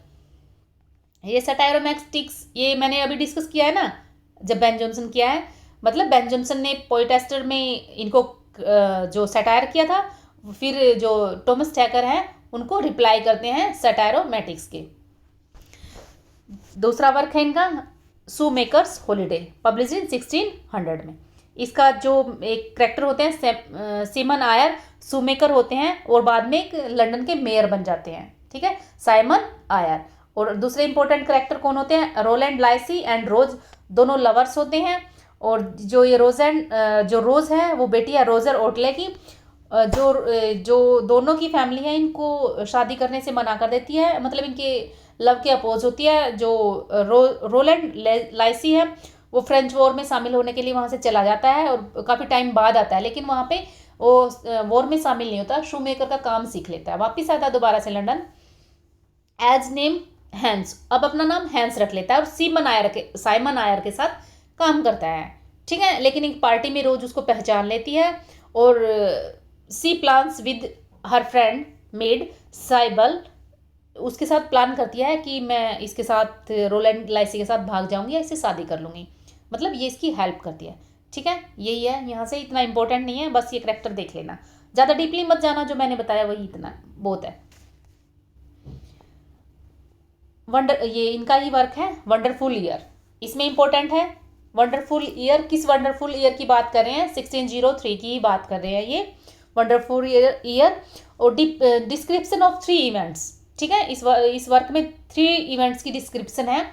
ये सटायरोमैटिक्स, ये मैंने अभी डिस्कस किया है ना, जब बेन जॉनसन किया है, मतलब बेन जॉनसन ने पोएटेस्टर में इनको जो सटायर किया था, फिर जो थॉमस टेकर हैं उनको रिप्लाई करते हैं सटायरोमैटिक्स के। दूसरा वर्क है इनका शू मेकर्स हॉलीडे, पब्लिश इन 1600 में। इसका जो एक करेक्टर होते हैं सीमन आयर, शू मेकर होते हैं और बाद में एक लंदन के मेयर बन जाते हैं। ठीक है, साइमन आयर। और दूसरे इंपॉर्टेंट करेक्टर कौन होते हैं? रोलैंड लाइसी एंड रोज, दोनों लवर्स होते हैं। और जो ये रोज है वो बेटी है रोजर ओटले की, जो दोनों की फैमिली है इनको शादी करने से मना कर देती है, मतलब इनके लव के अपोज होती है। जो रोलैंड लाइसी है वो फ्रेंच वॉर में शामिल होने के लिए वहाँ से चला जाता है और काफ़ी टाइम बाद आता है, लेकिन वहाँ पे वो वॉर में शामिल नहीं होता, शू मेकर का काम सीख लेता है, वापिस आता है दोबारा से लंदन, एज नेम हैंस, अब अपना नाम हैंस रख लेता है और साइमन आयर के साथ काम करता है। ठीक है, लेकिन एक पार्टी में रोज उसको पहचान लेती है और she plans with her friend maid Sybil, उसके साथ प्लान करती है कि मैं इसके साथ रोलैंड लाइसी के साथ भाग जाऊंगी या इससे शादी कर लूँगी, मतलब ये इसकी हेल्प करती है। ठीक है, यही है, यहाँ से इतना इंपॉर्टेंट नहीं है, बस ये करेक्टर देख लेना, ज़्यादा डीपली मत जाना, जो मैंने बताया वही इतना बहुत है। ये इनका ही वर्क है वंडरफुल ईयर, इसमें इंपॉर्टेंट है वंडरफुल ईयर। किस वंडरफुल ईयर की बात कर रहे हैं? 1603 की ही बात कर रहे हैं ये वंडरफुल ईयर। और डिस्क्रिप्शन ऑफ 3 इवेंट्स। ठीक है, इस वर्क में 3 इवेंट्स की डिस्क्रिप्शन है,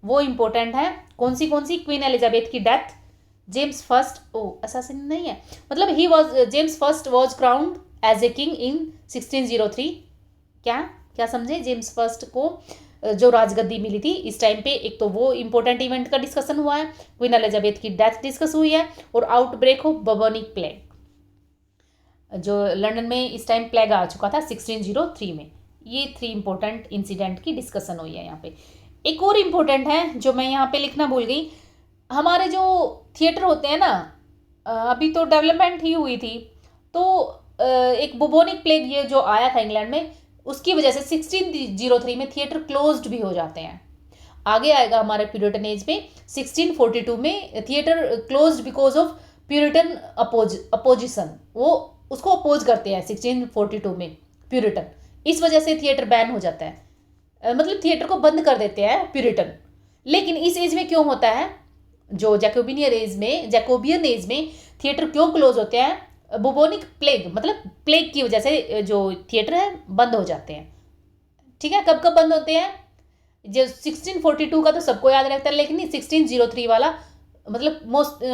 वो इंपॉर्टेंट है। कौन सी? क्वीन एलिजाबेथ की डेथ, जेम्स फर्स्ट असैसिन नहीं है, मतलब James First was crowned as a king in 1603। क्या समझे? जेम्स फर्स्ट को जो राजगद्दी मिली थी इस टाइम पे, एक तो वो इंपॉर्टेंट इवेंट का डिस्कशन हुआ है, क्वीन एलिजाबेथ की डेथ डिस्कस हुई है, और आउटब्रेक ऑफ बबोनिक प्लेग, जो लंदन में इस टाइम प्लेग आ चुका था 1603 में। ये 3 इंपॉर्टेंट इंसिडेंट की डिस्कशन हुई है यहाँ पे। एक और इम्पोर्टेंट है जो मैं यहाँ पे लिखना भूल गई, हमारे जो थिएटर होते हैं ना, अभी तो डेवलपमेंट ही हुई थी। तो एक बुबोनिक प्लेग ये जो आया था इंग्लैंड में, उसकी वजह से 1603 में थिएटर क्लोज्ड भी हो जाते हैं। आगे आएगा हमारे प्यूरिटन एज में, 1642 में theatre closed because of Puritan opposition. वो उसको अपोज करते हैं 1642 में प्यूरिटन, इस वजह से थिएटर बैन हो जाता है। मतलब थिएटर को बंद कर देते हैं प्यूरिटन। लेकिन इस एज में क्यों होता है, जो जैकोबियन एज में थिएटर क्यों क्लोज होते हैं? बुबोनिक प्लेग, मतलब प्लेग की वजह से जो थिएटर है बंद हो जाते हैं। ठीक है, कब कब बंद होते हैं? जो 1642 का तो सबको याद रहता है, लेकिन 1603 वाला मतलब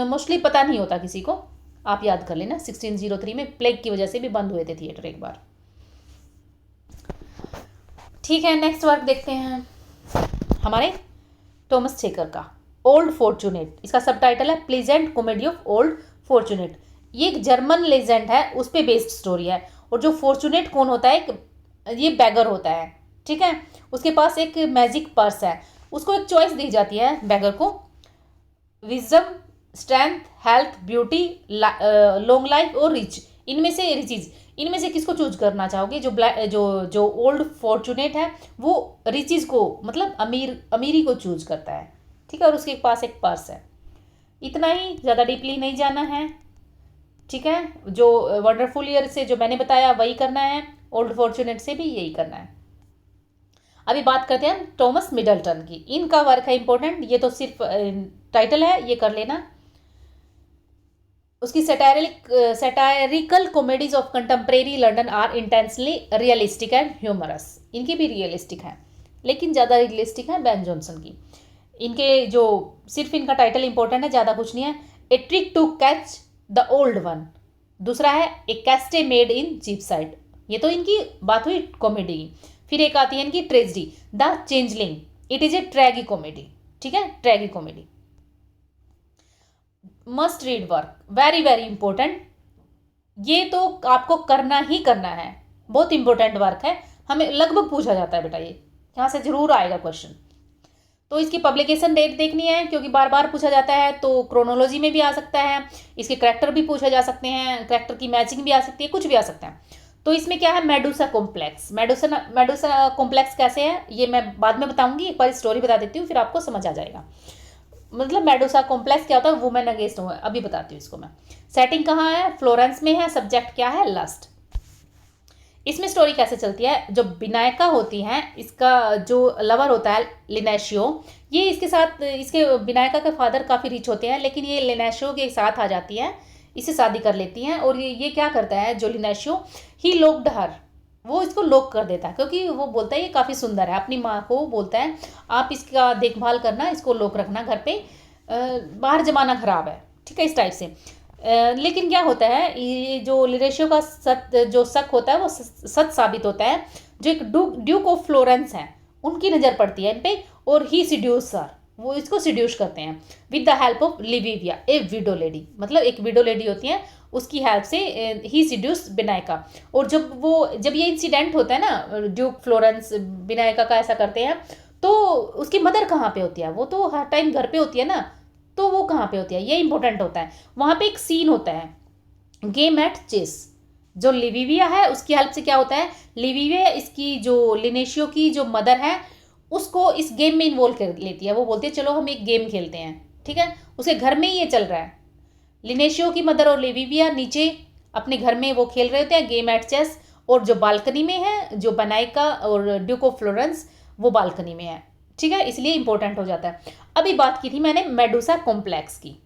मोस्टली पता नहीं होता किसी को। आप याद कर लेना, 1603 में प्लेग की वजह से भी बंद हुए थे थिएटर एक बार। ठीक है, नेक्स्ट वर्क देखते हैं हमारे थॉमस चेकर का, ओल्ड फॉर्चुनेट। इसका सब टाइटल है pleasant comedy of old fortunate. ये एक जर्मन लेजेंड है, उस पर बेस्ड स्टोरी है। और जो फॉर्चुनेट कौन होता है? ये बैगर होता है। ठीक है, उसके पास एक मैजिक पर्स है। उसको एक चॉइस दी जाती है बैगर को, wisdom, strength, health, beauty, long life और रिच। इनमें से किसको चूज करना चाहोगे? जो ओल्ड फॉर्चुनेट है वो रिचीज को, मतलब अमीरी को चूज करता है। ठीक है, और उसके पास एक पर्स है। इतना ही, ज़्यादा डीपली नहीं जाना है। ठीक है, जो वंडरफुल ईयर से जो मैंने बताया वही करना है, ओल्ड फॉर्चुनेट से भी यही करना है। अभी बात करते हैं थॉमस मिडलटन की। इनका वर्क है इंपॉर्टेंट, ये तो सिर्फ टाइटल है, ये कर लेना। उसकी satirical comedies of contemporary London are intensely realistic and humorous. इनकी भी रियलिस्टिक है, लेकिन ज़्यादा रियलिस्टिक है बेन जॉनसन की। इनके जो सिर्फ इनका टाइटल इंपॉर्टेंट है, ज़्यादा कुछ नहीं है। A trick to catch the old one. दूसरा है a chaste maid in Cheapside. ये तो इनकी बात हुई कॉमेडी की। फिर एक आती है इनकी tragedy, the changeling. It is a tragicomedy. ठीक है, tragicomedy. Must read work, very very important. ये तो आपको करना ही करना है, बहुत इंपॉर्टेंट वर्क है। हमें लगभग पूछा जाता है बेटा, ये यहाँ से जरूर आएगा क्वेश्चन। तो इसकी पब्लिकेशन डेट देखनी है, क्योंकि बार बार पूछा जाता है। तो क्रोनोलॉजी में भी आ सकता है, इसके करैक्टर भी पूछे जा सकते हैं, करैक्टर की मैचिंग भी आ सकती है, कुछ भी आ सकता है। तो इसमें क्या है? Medusa complex. मेडुसा कॉम्प्लेक्स कैसे है ये मैं बाद में बताऊंगी, एक बार स्टोरी बता देती हूँ, फिर आपको समझ आ जाएगा। मतलब मेडुसा कॉम्प्लेक्स क्या होता है? वुमेन अगेंस्ट वुमेन, अभी बताती हूँ इसको मैं। सेटिंग कहाँ है? फ्लोरेंस में है। सब्जेक्ट क्या है? लस्ट। इसमें स्टोरी कैसे चलती है? जो विनायका होती हैं, इसका जो लवर होता है लिनेशियो, ये इसके साथ, इसके विनायका के फादर काफ़ी रिच होते हैं, लेकिन ये लिनेशियो के साथ आ जाती है, इससे शादी कर लेती हैं। और ये क्या करता है जो लिनेशियो, ही लोक्ड हर, वो इसको लोक कर देता है, क्योंकि वो बोलता है ये काफ़ी सुंदर है। अपनी माँ को बोलता है आप इसका देखभाल करना, इसको लोक रखना घर पे, बाहर जमाना खराब है। ठीक है, इस टाइप से। लेकिन क्या होता है, ये जो लिनेशियो का जो शक होता है वो सच साबित होता है। जो एक ड्यूक ऑफ फ्लोरेंस हैं, उनकी नज़र पड़ती है इन पे, और ही सिड्यूस सर, वो इसको सिड्यूस करते हैं with the help of Livia, a widow lady. मतलब एक विडो लेडी होती है, उसकी हेल्प से ही सिड्यूस विनायका। और जब ये इंसिडेंट होता है ना, ड्यूक फ्लोरेंस विनायका का ऐसा करते हैं, तो उसकी मदर कहाँ पे होती है? वो तो हर टाइम घर पे होती है ना, तो वो कहाँ पे होती है? ये इंपॉर्टेंट होता है। वहाँ पे एक सीन होता है, गेम एट चेस। जो लिविविया है उसकी हेल्प से क्या होता है, लिविविया इसकी जो लिनेशियो की जो मदर है उसको इस गेम में इन्वॉल्व कर लेती है। वो बोलती है चलो हम एक गेम खेलते हैं। ठीक है, उसके घर में ही ये चल रहा है। लिनेशियो की मदर और लिविविया नीचे अपने घर में वो खेल रहे होते हैं गेम एट चेस, और जो बालकनी में है, जो बनाइका और ड्यूक ऑफ फ्लोरेंस, वो बालकनी में है। ठीक है, इसलिए इंपॉर्टेंट हो जाता है। अभी बात की थी मैंने मेडुसा कॉम्प्लेक्स की।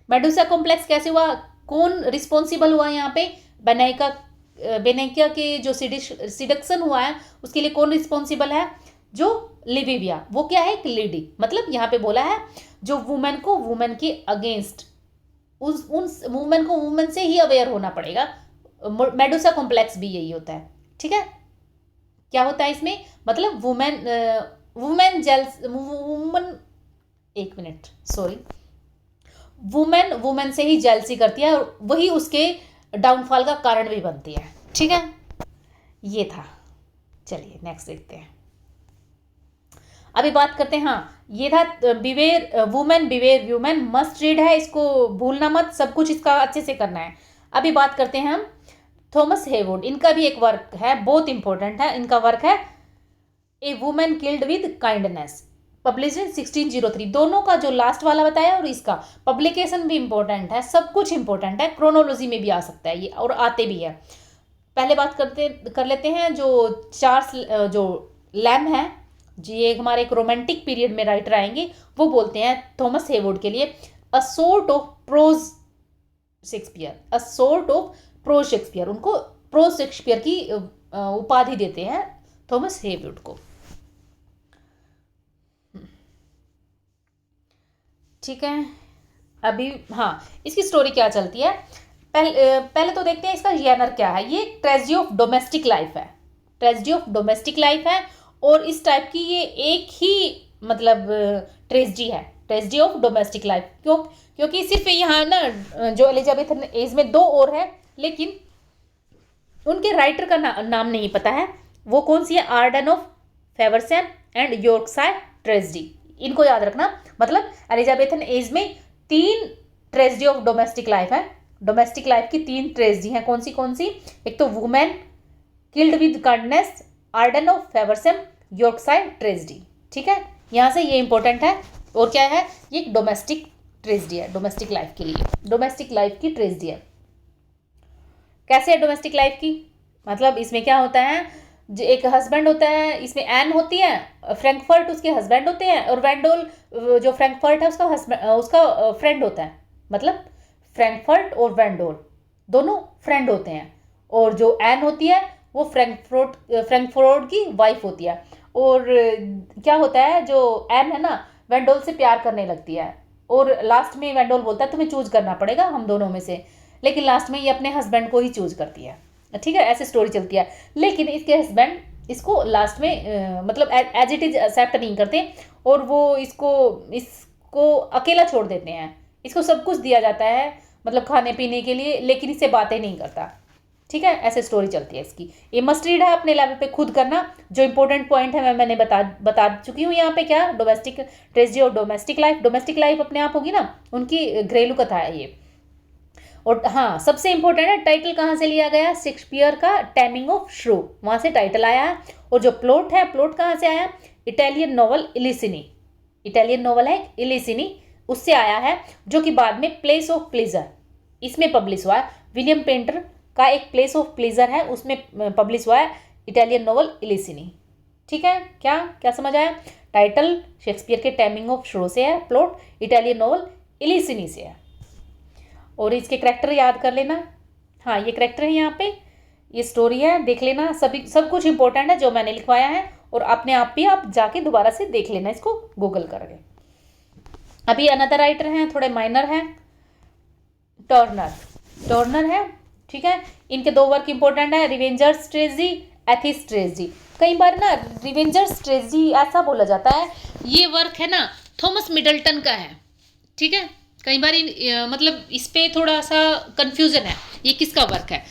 मेडुसा कॉम्प्लेक्स कैसे हुआ? कौन रिस्पॉन्सिबल हुआ यहाँ पे? बेनेकिया के जो सिडक्शन हुआ है उसके लिए कौन रिस्पॉन्सिबल है? जो लिविविया। वो क्या है? एक लेडी। मतलब यहाँ पे बोला है जो वुमेन को वुमेन के अगेंस्ट, उन वुमेन को वुमेन से ही अवेयर होना पड़ेगा। मेडुसा कॉम्प्लेक्स भी यही होता है। ठीक है, क्या होता है इसमें? मतलब वुमेन एक मिनट, सॉरी, वुमेन से ही जेलसी करती है, और वही उसके डाउनफॉल का कारण भी बनती है। ठीक है, ये था। चलिए नेक्स्ट देखते हैं। अभी बात करते हैं, हाँ ये था beware women beware women, must read है, इसको भूलना मत, सब कुछ इसका अच्छे से करना है। अभी बात करते हैं हम थॉमस हेवुड, इनका भी एक वर्क है, बहुत इंपॉर्टेंट है इनका वर्क है, a woman killed with kindness, published in 1603। दोनों का जो लास्ट वाला बताया और इसका पब्लिकेशन भी इंपॉर्टेंट है, सब कुछ इंपॉर्टेंट है, क्रोनोलॉजी में भी आ सकता है ये और आते भी है। पहले बात कर लेते हैं जो चार्ल्स जो लैम है जी, ये हमारे एक रोमांटिक पीरियड में राइटर आएंगे, वो बोलते हैं थॉमस हेवुड के लिए a sort of pros Shakespeare, a sort of pros Shakespeare, उनको प्रोज शेक्सपियर की उपाधि देते हैं थॉमस हेवुड को। ठीक है, अभी हाँ इसकी स्टोरी क्या चलती है, पहले तो देखते हैं इसका जेनर क्या है। ये ट्रेजेडी ऑफ डोमेस्टिक लाइफ है, ट्रेजेडी ऑफ डोमेस्टिक लाइफ है, और इस टाइप की ये एक ही मतलब ट्रेजेडी है, ट्रेजेडी ऑफ डोमेस्टिक लाइफ। क्योंकि सिर्फ यहाँ ना जो एलिजाबेथ एज में दो और है, लेकिन उनके राइटर का नाम नहीं पता है, वो कौन सी है, Arden of Faversham and Yorkshire tragedy, इनको याद रखना। मतलब एलिजाबेथन एज में 3 ट्रेजेडी ऑफ डोमेस्टिक लाइफ है, डोमेस्टिक लाइफ की 3 ट्रेजेडी हैं, कौन सी, एक तो woman killed with kindness, Arden of Faversham, Yorkshire tragedy. ठीक है, यहाँ से ये इंपॉर्टेंट है। और क्या है, ये एक डोमेस्टिक ट्रेजेडी है, डोमेस्टिक लाइफ के लिए, डोमेस्टिक लाइफ की ट्रेजेडी है। कैसे है डोमेस्टिक लाइफ की, मतलब इसमें क्या होता है, जो एक हस्बैंड होता है, इसमें एन होती है, फ्रैंकफर्ट उसके हस्बैंड होते हैं, और वेंडोल जो फ्रैंकफर्ट है उसका उसका फ्रेंड होता है। मतलब फ्रैंकफर्ट और वेंडोल दोनों फ्रेंड होते हैं, और जो एन होती है वो फ्रैंकफर्ट की वाइफ होती है। और क्या होता है, जो एन है ना वेंडोल से प्यार करने लगती है, और लास्ट में वेंडोल बोलता है तुम्हें चूज करना पड़ेगा हम दोनों में से, लेकिन लास्ट में ये अपने हस्बैंड को ही चूज करती है। ठीक है, ऐसे स्टोरी चलती है। लेकिन इसके हस्बैंड इसको लास्ट में मतलब एज इट इज एक्सेप्ट नहीं करते, और वो इसको अकेला छोड़ देते हैं। इसको सब कुछ दिया जाता है, मतलब खाने पीने के लिए, लेकिन इससे बातें नहीं करता। ठीक है, ऐसे स्टोरी चलती है इसकी। ये मस्ट रीड है, अपने लेवल पे खुद करना। जो इंपॉर्टेंट पॉइंट है मैंने बता चुकी हूँ यहाँ पे, क्या डोमेस्टिक ट्रेजेडी और डोमेस्टिक लाइफ। डोमेस्टिक लाइफ अपने आप होगी ना, उनकी घरेलू कथा है ये। और हाँ सबसे इंपॉर्टेंट है, टाइटल कहाँ से लिया गया, शेक्सपियर का टैमिंग ऑफ श्रू, वहाँ से टाइटल आया है। और जो प्लॉट है, प्लॉट कहाँ से आया, इटालियन नॉवल इलिसिनी, इटालियन नॉवल है इलिसिनी, उससे आया है, जो कि बाद में प्लेस ऑफ प्लेजर इसमें पब्लिश हुआ है। विलियम पेंटर का एक प्लेस ऑफ प्लेजर है, उसमें पब्लिश हुआ है इटालियन नॉवल इलिसिनी। ठीक है, क्या क्या समझ आया, टाइटल शेक्सपियर के टैमिंग ऑफ श्रू से है, प्लॉट इटालियन नॉवल इलिसिनी से है। और इसके करैक्टर याद कर लेना, हाँ ये करैक्टर है यहाँ पे, ये स्टोरी है, देख लेना। सब कुछ इंपॉर्टेंट है जो मैंने लिखवाया है, और अपने आप भी आप जाके दोबारा से देख लेना, इसको गूगल करके। अभी अनदर राइटर हैं, थोड़े माइनर हैं, टर्नर है। ठीक है, इनके 2 वर्क इंपॉर्टेंट है, रिवेंजर्स ट्रेजेडी, एथिस ट्रेजेडी। कई बार ना रिवेंजर्स ट्रेजेडी ऐसा बोला जाता है, ये वर्क है ना थॉमस मिडल्टन का है। ठीक है, कई बार मतलब इस पे थोड़ा सा कंफ्यूजन है, ये किसका वर्क है।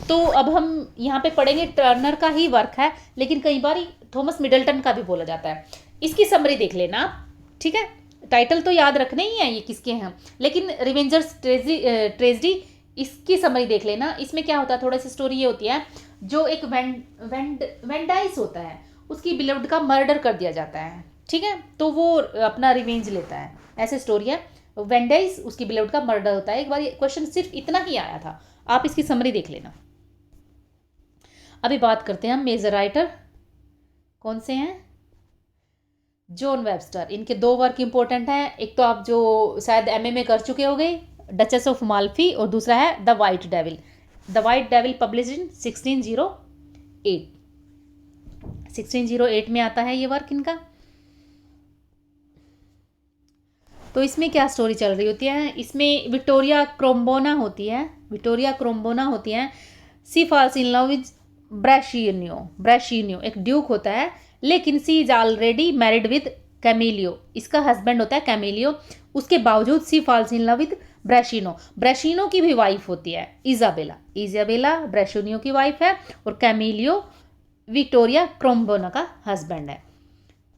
तो अब हम यहाँ पे पढ़ेंगे टर्नर का ही वर्क है, लेकिन कई बार थॉमस मिडल्टन का भी बोला जाता है। इसकी समरी देख लेना आप। ठीक है, टाइटल तो याद रखने ही है ये किसके हैं, लेकिन रिवेंजर्स ट्रेजेडी इसकी समरी देख लेना। इसमें क्या होता है, थोड़ा सी स्टोरी ये होती है, जो एक वेंडाइस होता है, उसकी बिलव्ड का मर्डर कर दिया जाता है। ठीक है, तो वो अपना रिवेंज लेता है, ऐसे स्टोरी है। वेंडाइस उसकी बिलव्ड का मर्डर होता है। एक बार क्वेश्चन सिर्फ इतना ही आया था, आप इसकी समरी देख लेना। अभी बात करते हैं हम मेजर राइटर कौन से हैं, जॉन वेबस्टर। इनके 2 वर्क इंपॉर्टेंट हैं, एक तो आप जो शायद एमए में कर चुके होंगे, डचेस ऑफ माल्फी, और दूसरा है the white devil. The white devil publish in 1608, 1608 में आता है ये वर्क इनका। तो इसमें क्या स्टोरी चल रही होती है, इसमें विक्टोरिया क्रोम्बोना होती है, विक्टोरिया क्रोम्बोना होती है। She falls in love with Brachiano एक ड्यूक होता है, लेकिन she is already married with Camillo, इसका हस्बैंड होता है कैमिलियो। उसके बावजूद she falls in love with Brachiano की भी वाइफ होती है इजाबेला ब्रैशिनियो की वाइफ है, और कैमिलियो विक्टोरिया क्रोम्बोना का हस्बैंड है।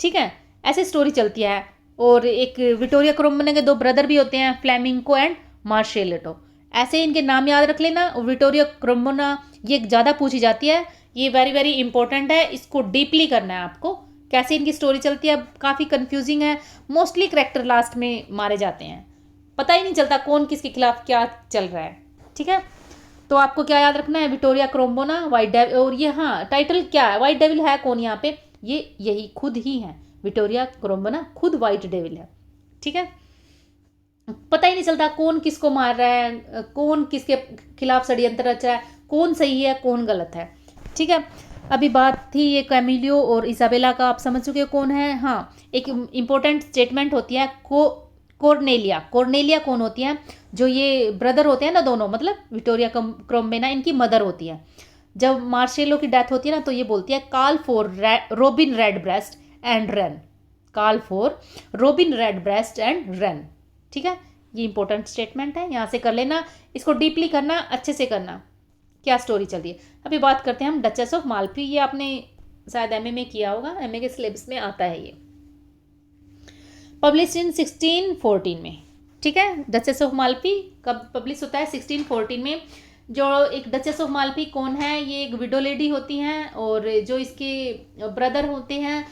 ठीक है, ऐसे स्टोरी चलती है। और एक विक्टोरिया क्रोम्बेना के दो ब्रदर भी होते हैं, फ्लेमिंको एंड मार्शेलेटो। ऐसे इनके नाम याद रख लेना। विक्टोरिया क्रोम्बेना ये ज़्यादा पूछी जाती है, ये वेरी वेरी इंपॉर्टेंट है, इसको डीपली करना है आपको। कैसे इनकी स्टोरी चलती है, काफ़ी कंफ्यूजिंग है। मोस्टली करेक्टर लास्ट में मारे जाते हैं, पता ही नहीं चलता कौन किसके खिलाफ क्या चल रहा है। ठीक है, तो आपको क्या याद रखना है, विक्टोरिया क्रोम्बेना, वाइट डेविल। और ये हाँ, टाइटल क्या है, वाइट डेविल है कौन यहाँ पे, ये यही खुद ही है, विक्टोरिया क्रोम्बेना खुद वाइट डेविल है। ठीक है, पता ही नहीं चलता कौन किसको मार रहा है, कौन किसके खिलाफ षड्यंत्र रच रहा है, कौन सही है कौन गलत है। ठीक है, अभी बात थी ये कैमिलियो और इसाबेला का, आप समझ चुके हो कौन है। हाँ, एक इम्पोर्टेंट स्टेटमेंट होती है कोर्नेलिया। कोर्नेलिया कौन होती है, जो ये ब्रदर होते हैं ना दोनों, मतलब विक्टोरिया क्रोम्बेना इनकी मदर होती है। जब मार्शेलो की डेथ होती है ना, तो ये बोलती है call for robin red breast and run. Call for robin red breast and run. ठीक है, ये इंपॉर्टेंट स्टेटमेंट है, यहाँ से कर लेना, इसको डीपली करना, अच्छे से करना, क्या स्टोरी चल रही है। अभी बात करते हैं हम डचेस ऑफ माल्फी। ये आपने शायद एमए में किया होगा, एमए के सिलेबस में आता है ये। पब्लिश इन 1614 में। ठीक है, डचेस ऑफ माल्फी कब पब्लिश होता है, 1614 में। जो एक डचेस ऑफ माल्फी कौन है, ये एक विडो लेडी होती हैं, और जो इसके ब्रदर होते हैं,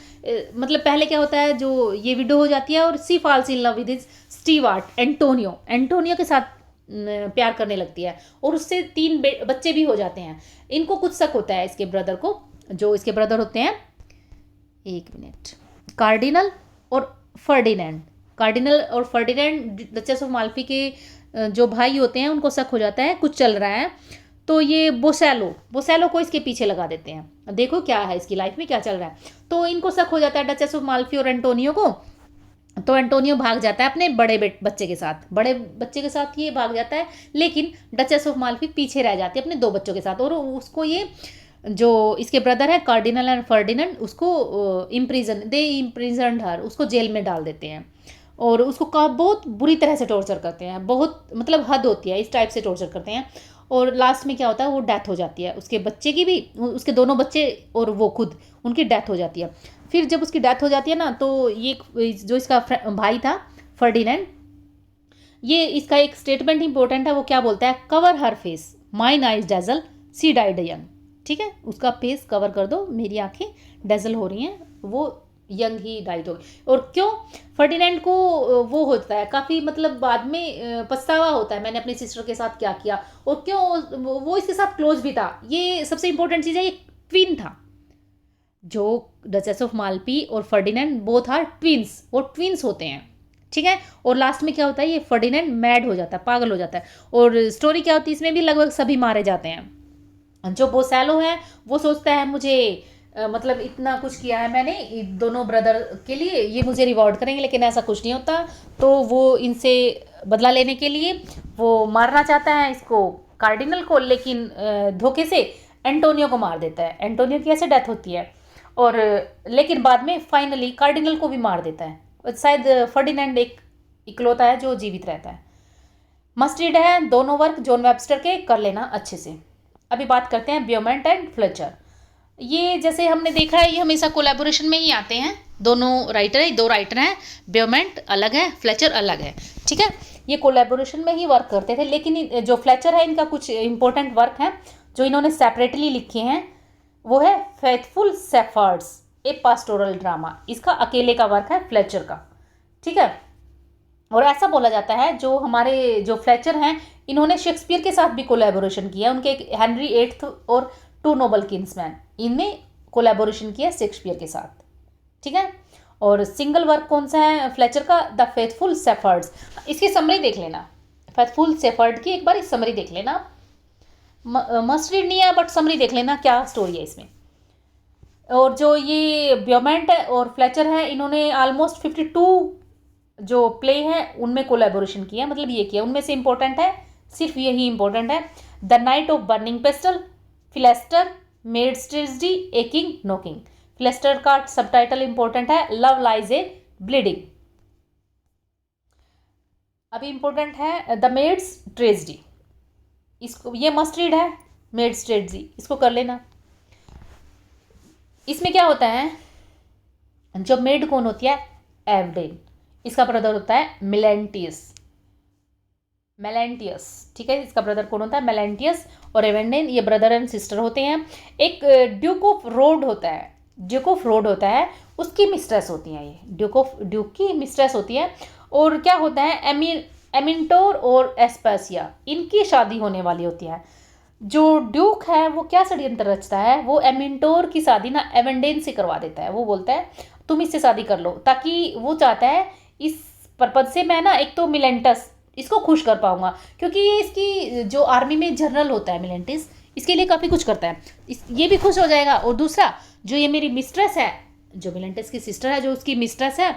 मतलब पहले क्या होता है, जो ये विडो हो जाती है और she falls in love with his steward Antonio के साथ प्यार करने लगती है, और उससे 3 बच्चे भी हो जाते हैं। इनको कुछ शक होता है इसके ब्रदर को, जो इसके ब्रदर होते हैं, एक मिनट, कार्डिनल और फर्डिनेंड। कार्डिनल और फर्डिनेंड डचेस ऑफ माल्फी के जो भाई होते हैं, उनको शक हो जाता है कुछ चल रहा है, तो ये बोसेलो को इसके पीछे लगा देते हैं, देखो क्या है इसकी लाइफ में क्या चल रहा है। तो इनको शक हो जाता है डचेस ऑफ माल्फी और एंटोनियो को। तो एंटोनियो भाग जाता है अपने बड़े बच्चे के साथ ये भाग जाता है, लेकिन डचेस ऑफ माल्फी पीछे रह जाती है अपने 2 बच्चों के साथ। और उसको ये जो इसके ब्रदर है कार्डिनल एंड फर्डिनेंड, उसको इम्प्रिजन हर, उसको जेल में डाल देते हैं, और उसको बहुत बुरी तरह से टॉर्चर करते हैं, बहुत मतलब हद होती है, इस टाइप से टॉर्चर करते हैं। और लास्ट में क्या होता है, वो डेथ हो जाती है, उसके बच्चे की भी, उसके दोनों बच्चे और वो खुद, उनकी डेथ हो जाती है। फिर जब उसकी डेथ हो जाती है ना, तो ये जो इसका भाई था फर्डिनेंड, ये इसका एक स्टेटमेंट इंपॉर्टेंट है, वो क्या बोलता है, cover her face mine eyes dazzle she died young. ठीक है, उसका फेस कवर कर दो, मेरी आंखें डेजल हो रही हैं, वो यंग ही डाइट हो गई। और क्यों, फर्डिनेंड को वो होता है काफ़ी, मतलब बाद में पछतावा होता है, मैंने अपनी सिस्टर के साथ क्या किया, और क्यों वो इसके साथ क्लोज भी था। ये सबसे इंपॉर्टेंट चीज़ है, ये ट्विन था, जो डचेस ऑफ माल्फी और फर्डिनेंड बोथ आर ट्विंस, वो ट्विंस होते हैं। ठीक है, और लास्ट में क्या होता है, ये फर्डिनेंड मैड हो जाता है, पागल हो जाता है। और स्टोरी क्या होती है इसमें भी, लगभग सभी मारे जाते हैं। जो बोसेलो है वो सोचता है मुझे मतलब इतना कुछ किया है मैंने दोनों ब्रदर के लिए, ये मुझे रिवॉर्ड करेंगे, लेकिन ऐसा कुछ नहीं होता। तो वो इनसे बदला लेने के लिए वो मारना चाहता है इसको, कार्डिनल को, लेकिन धोखे से एंटोनियो को मार देता है। एंटोनियो की ऐसे डेथ होती है, और लेकिन बाद में फाइनली कार्डिनल को भी मार देता है। शायद फर्डिनेंड एक इकलौता है जो जीवित रहता है। मस्ट रीड है दोनों वर्क जॉन वेबस्टर के, कर लेना अच्छे से। अभी बात करते हैं ब्योमेंट एंड फ्लेचर। ये जैसे हमने देखा है, ये हमेशा कोलैबोरेशन में ही आते हैं, दोनों राइटर है, 2 राइटर हैं, ब्योमेंट अलग है, फ्लेचर अलग है। ठीक है, ये कोलैबोरेशन में ही वर्क करते थे, लेकिन जो फ्लेचर है, इनका कुछ इंपॉर्टेंट वर्क है जो इन्होंने सेपरेटली लिखे हैं, वो है फेथफुल शेफर्ड्स ए पास्टोरल ड्रामा। इसका अकेले का वर्क है फ्लेचर का। ठीक है, और ऐसा बोला जाता है जो हमारे जो फ्लेचर हैं, इन्होंने शेक्सपियर के साथ भी कोलैबोरेशन किया, उनके हेनरी 8 और 2 नोबल किंग्समैन, इनमें कोलैबोरेशन किया शेक्सपियर के साथ। ठीक है, और सिंगल वर्क कौन सा है फ्लेचर का, द फेथफुल शेफर्ड्स। इसकी समरी देख लेना, फेथफुल शेफर्ड की एक बार समरी देख लेना, मस्ट रीड नहीं है बट समरी देख लेना क्या स्टोरी है इसमें। और जो ये ब्योमेंट और फ्लेचर है, इन्होंने ऑलमोस्ट 52 जो प्ले है उनमें कोलैबोरेशन किया, मतलब ये किया। उनमें से इंपॉर्टेंट है, सिर्फ यही इंपॉर्टेंट है, the knight of burning pestle, Philaster, maid's tragedy, a king no king. Philaster का सबटाइटल इंपॉर्टेंट है, लव लाइज ए ब्लीडिंग। अभी इंपॉर्टेंट है द मेड्स ट्रेजेडी, इसको ये मस्ट रीड है, मेड्स ट्रेजेडी, इसको कर लेना। इसमें क्या होता है, जो मेड कौन होती है, एवडेन, इसका ब्रदर होता है मेलेंटियस, ठीक है, इसका ब्रदर कौन होता है, मेलेंटियस, और एवेंडेन, ये ब्रदर एंड सिस्टर होते हैं। एक ड्यूक ऑफ रोड होता है, उसकी मिस्ट्रेस होती हैं ये, ड्यूक की मिस्ट्रेस होती है। और क्या होता है, एमिंटोर और एस्पेसिया, इनकी शादी होने वाली होती है। जो ड्यूक है वो क्या षड्यंत्र रचता है, वो एमिंटोर की शादी ना एवेंडेन से करवा देता है। वो बोलता है तुम इससे शादी कर लो, ताकि वो चाहता है इस पर्पज से मैं ना एक तो मिलेंटस इसको खुश कर पाऊंगा, क्योंकि ये इसकी जो आर्मी में जनरल होता है मिलेंटिस, इसके लिए काफ़ी कुछ करता है, ये भी खुश हो जाएगा। और दूसरा, जो ये मेरी मिस्ट्रेस है, जो मिलेंटिस की सिस्टर है, जो उसकी मिस्ट्रेस है,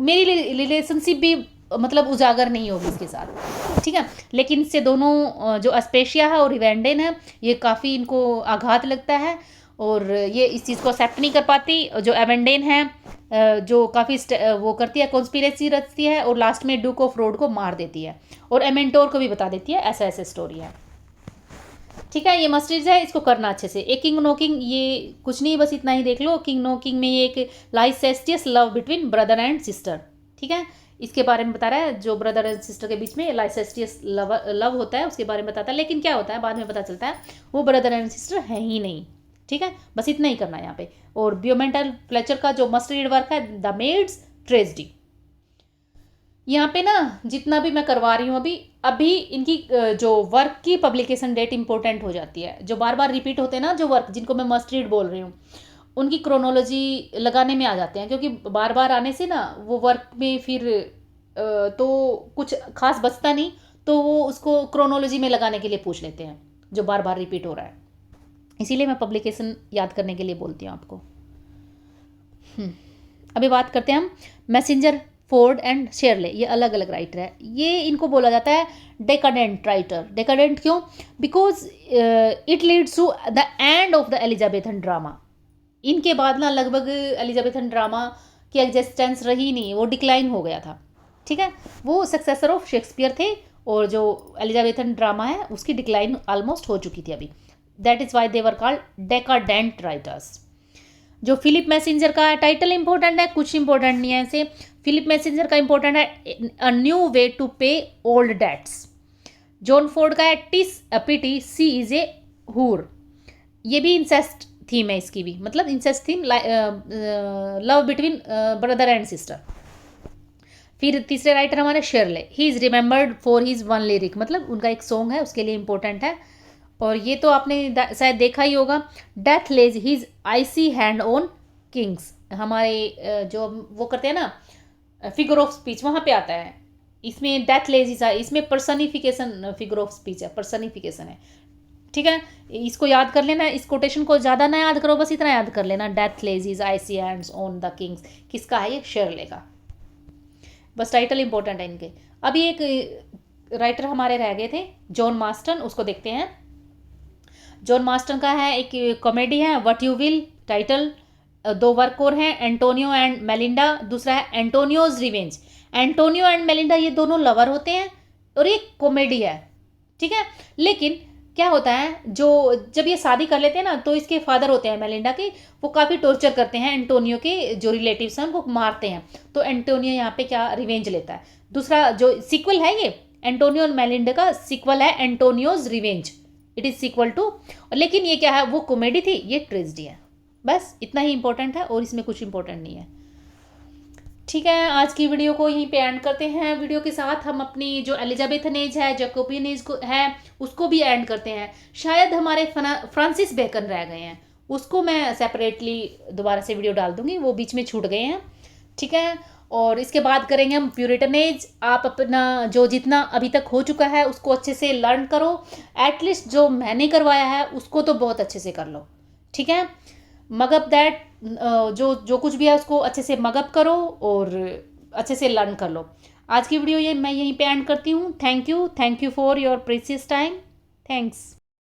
मेरी रिलेशनशिप भी मतलब उजागर नहीं होगी इसके साथ, ठीक है। लेकिन इससे दोनों जो अस्पेशिया है और इवेंडेन है, ये काफ़ी इनको आघात लगता है और ये इस चीज़ को एक्सेप्ट नहीं कर पाती। जो एवेंडेन है जो काफ़ी वो करती है, कॉन्स्पिरेसी रचती है और लास्ट में ड्यूक ऑफ रोड को मार देती है और एमेंटोर को भी बता देती है ऐसा ऐसा स्टोरी है, ठीक है। ये मस्टरीज है, इसको करना अच्छे से। एक किंग नोकिंग, ये कुछ नहीं, बस इतना ही देख लो। किंग नोकिंग में ये एक licentious love between brother and sister, ठीक है, इसके बारे में बता रहा है। जो ब्रदर एंड सिस्टर के बीच में लाइसेस्टियस लव होता है उसके बारे में बताता है, लेकिन क्या होता है बाद में पता चलता है वो ब्रदर एंड सिस्टर है ही नहीं, ठीक है। बस इतना ही करना है यहाँ पे। और ब्यूमेंटल फ्लेचर का जो मस्ट रीड वर्क है, द मेड्स ट्रेजेडी, यहाँ पे ना जितना भी मैं करवा रही हूँ अभी इनकी जो वर्क की पब्लिकेशन डेट इंपॉर्टेंट हो जाती है। जो बार बार रिपीट होते हैं ना जो वर्क, जिनको मैं मस्ट रीड बोल रही हूँ, उनकी क्रोनोलॉजी लगाने में आ जाते हैं, क्योंकि बार बार आने से ना वो वर्क में फिर तो कुछ खास बचता नहीं, तो वो उसको क्रोनोलॉजी में लगाने के लिए पूछ लेते हैं जो बार बार रिपीट हो रहा है। इसीलिए मैं पब्लिकेशन याद करने के लिए बोलती हूँ आपको। अभी बात करते हैं हम मैसेंजर, फोर्ड एंड शेरले, ये अलग अलग राइटर है। ये इनको बोला जाता है डेकाडेंट राइटर। डेकाडेंट क्यों? Because it leads to the end of the Elizabethan drama. इनके बाद ना लगभग एलिजाबेथन ड्रामा की एग्जिस्टेंस रही नहीं, वो डिक्लाइन हो गया था, ठीक है। वो सक्सेसर ऑफ शेक्सपियर थे और जो एलिजाबेथन ड्रामा है उसकी डिक्लाइन ऑलमोस्ट हो चुकी थी अभी। That is why they were called decadent writers. जो फिलिप मैसेंजर का टाइटल इंपॉर्टेंट है, कुछ इंपॉर्टेंट नहीं है ऐसे। फिलिप मैसेंजर का इंपॉर्टेंट है अ न्यू वे टू पे ओल्ड डेट्स। जॉन फोर्ड का है TISS a pity C is a हूर। ये भी इंसेस्ट थीम है इसकी भी, मतलब incest theme, love between brother and sister. फिर तीसरे राइटर हमारे Shirley, he is remembered for his one lyric, मतलब उनका एक सॉन्ग है उसके लिए इंपॉर्टेंट है। और ये तो आपने शायद देखा ही होगा, death lays his icy hand on kings. हमारे जो वो करते हैं ना फिगर ऑफ स्पीच, वहाँ पे आता है। इसमें डेथ लेज हिज, इसमें पर्सनिफिकेशन फिगर ऑफ स्पीच है, पर्सनिफिकेशन है, ठीक है। इसको याद कर लेना, इस कोटेशन को ज़्यादा ना याद करो, बस इतना याद कर लेना, death lays his icy hands on the kings. किसका है ये? शेरले का। बस टाइटल इंपॉर्टेंट है इनके। अभी एक राइटर हमारे रह गए थे, जॉन मास्टन, उसको देखते हैं। जॉन मास्टन का है एक कॉमेडी है व्हाट यू विल, टाइटल। दो वर्क और हैं, एंटोनियो एंड मेलिंडा, दूसरा है Antonio's revenge. Antonio and Melinda ये दोनों लवर होते हैं और एक कॉमेडी है, ठीक है। लेकिन क्या होता है, जो जब ये शादी कर लेते हैं ना, तो इसके फादर होते हैं मेलिंडा के, वो काफ़ी टॉर्चर करते हैं एंटोनियो के जो रिलेटिव्स हैं, उनको मारते हैं। तो एंटोनियो यहाँ पे क्या रिवेंज लेता है। दूसरा जो सीक्वल है, ये एंटोनियो और मेलिंडा का सीक्वल है Antonio's revenge, it is sequel to. लेकिन ये क्या है, वो कॉमेडी थी, ये ट्रेजेडी है। बस इतना ही इंपॉर्टेंट है और इसमें कुछ इंपॉर्टेंट नहीं है, ठीक है। आज की वीडियो को यहीं पे एंड करते हैं। वीडियो के साथ हम अपनी जो एलिजाबेथन एज है, जैकोबियन एज को है, उसको भी एंड करते हैं। शायद हमारे फ्रांसिस बेकन रह गए हैं, उसको मैं सेपरेटली दोबारा से वीडियो डाल दूंगी, वो बीच में छूट गए हैं, ठीक है। और इसके बाद करेंगे हम प्यूरिटन एज। आप अपना जो जितना अभी तक हो चुका है उसको अच्छे से लर्न करो, एटलीस्ट जो मैंने करवाया है उसको तो बहुत अच्छे से कर लो, ठीक है। मगअप दैट, जो कुछ भी है उसको अच्छे से मगअप करो और अच्छे से लर्न कर लो। आज की वीडियो ये मैं यहीं पे एंड करती हूँ। Thank you for your precious time. Thanks.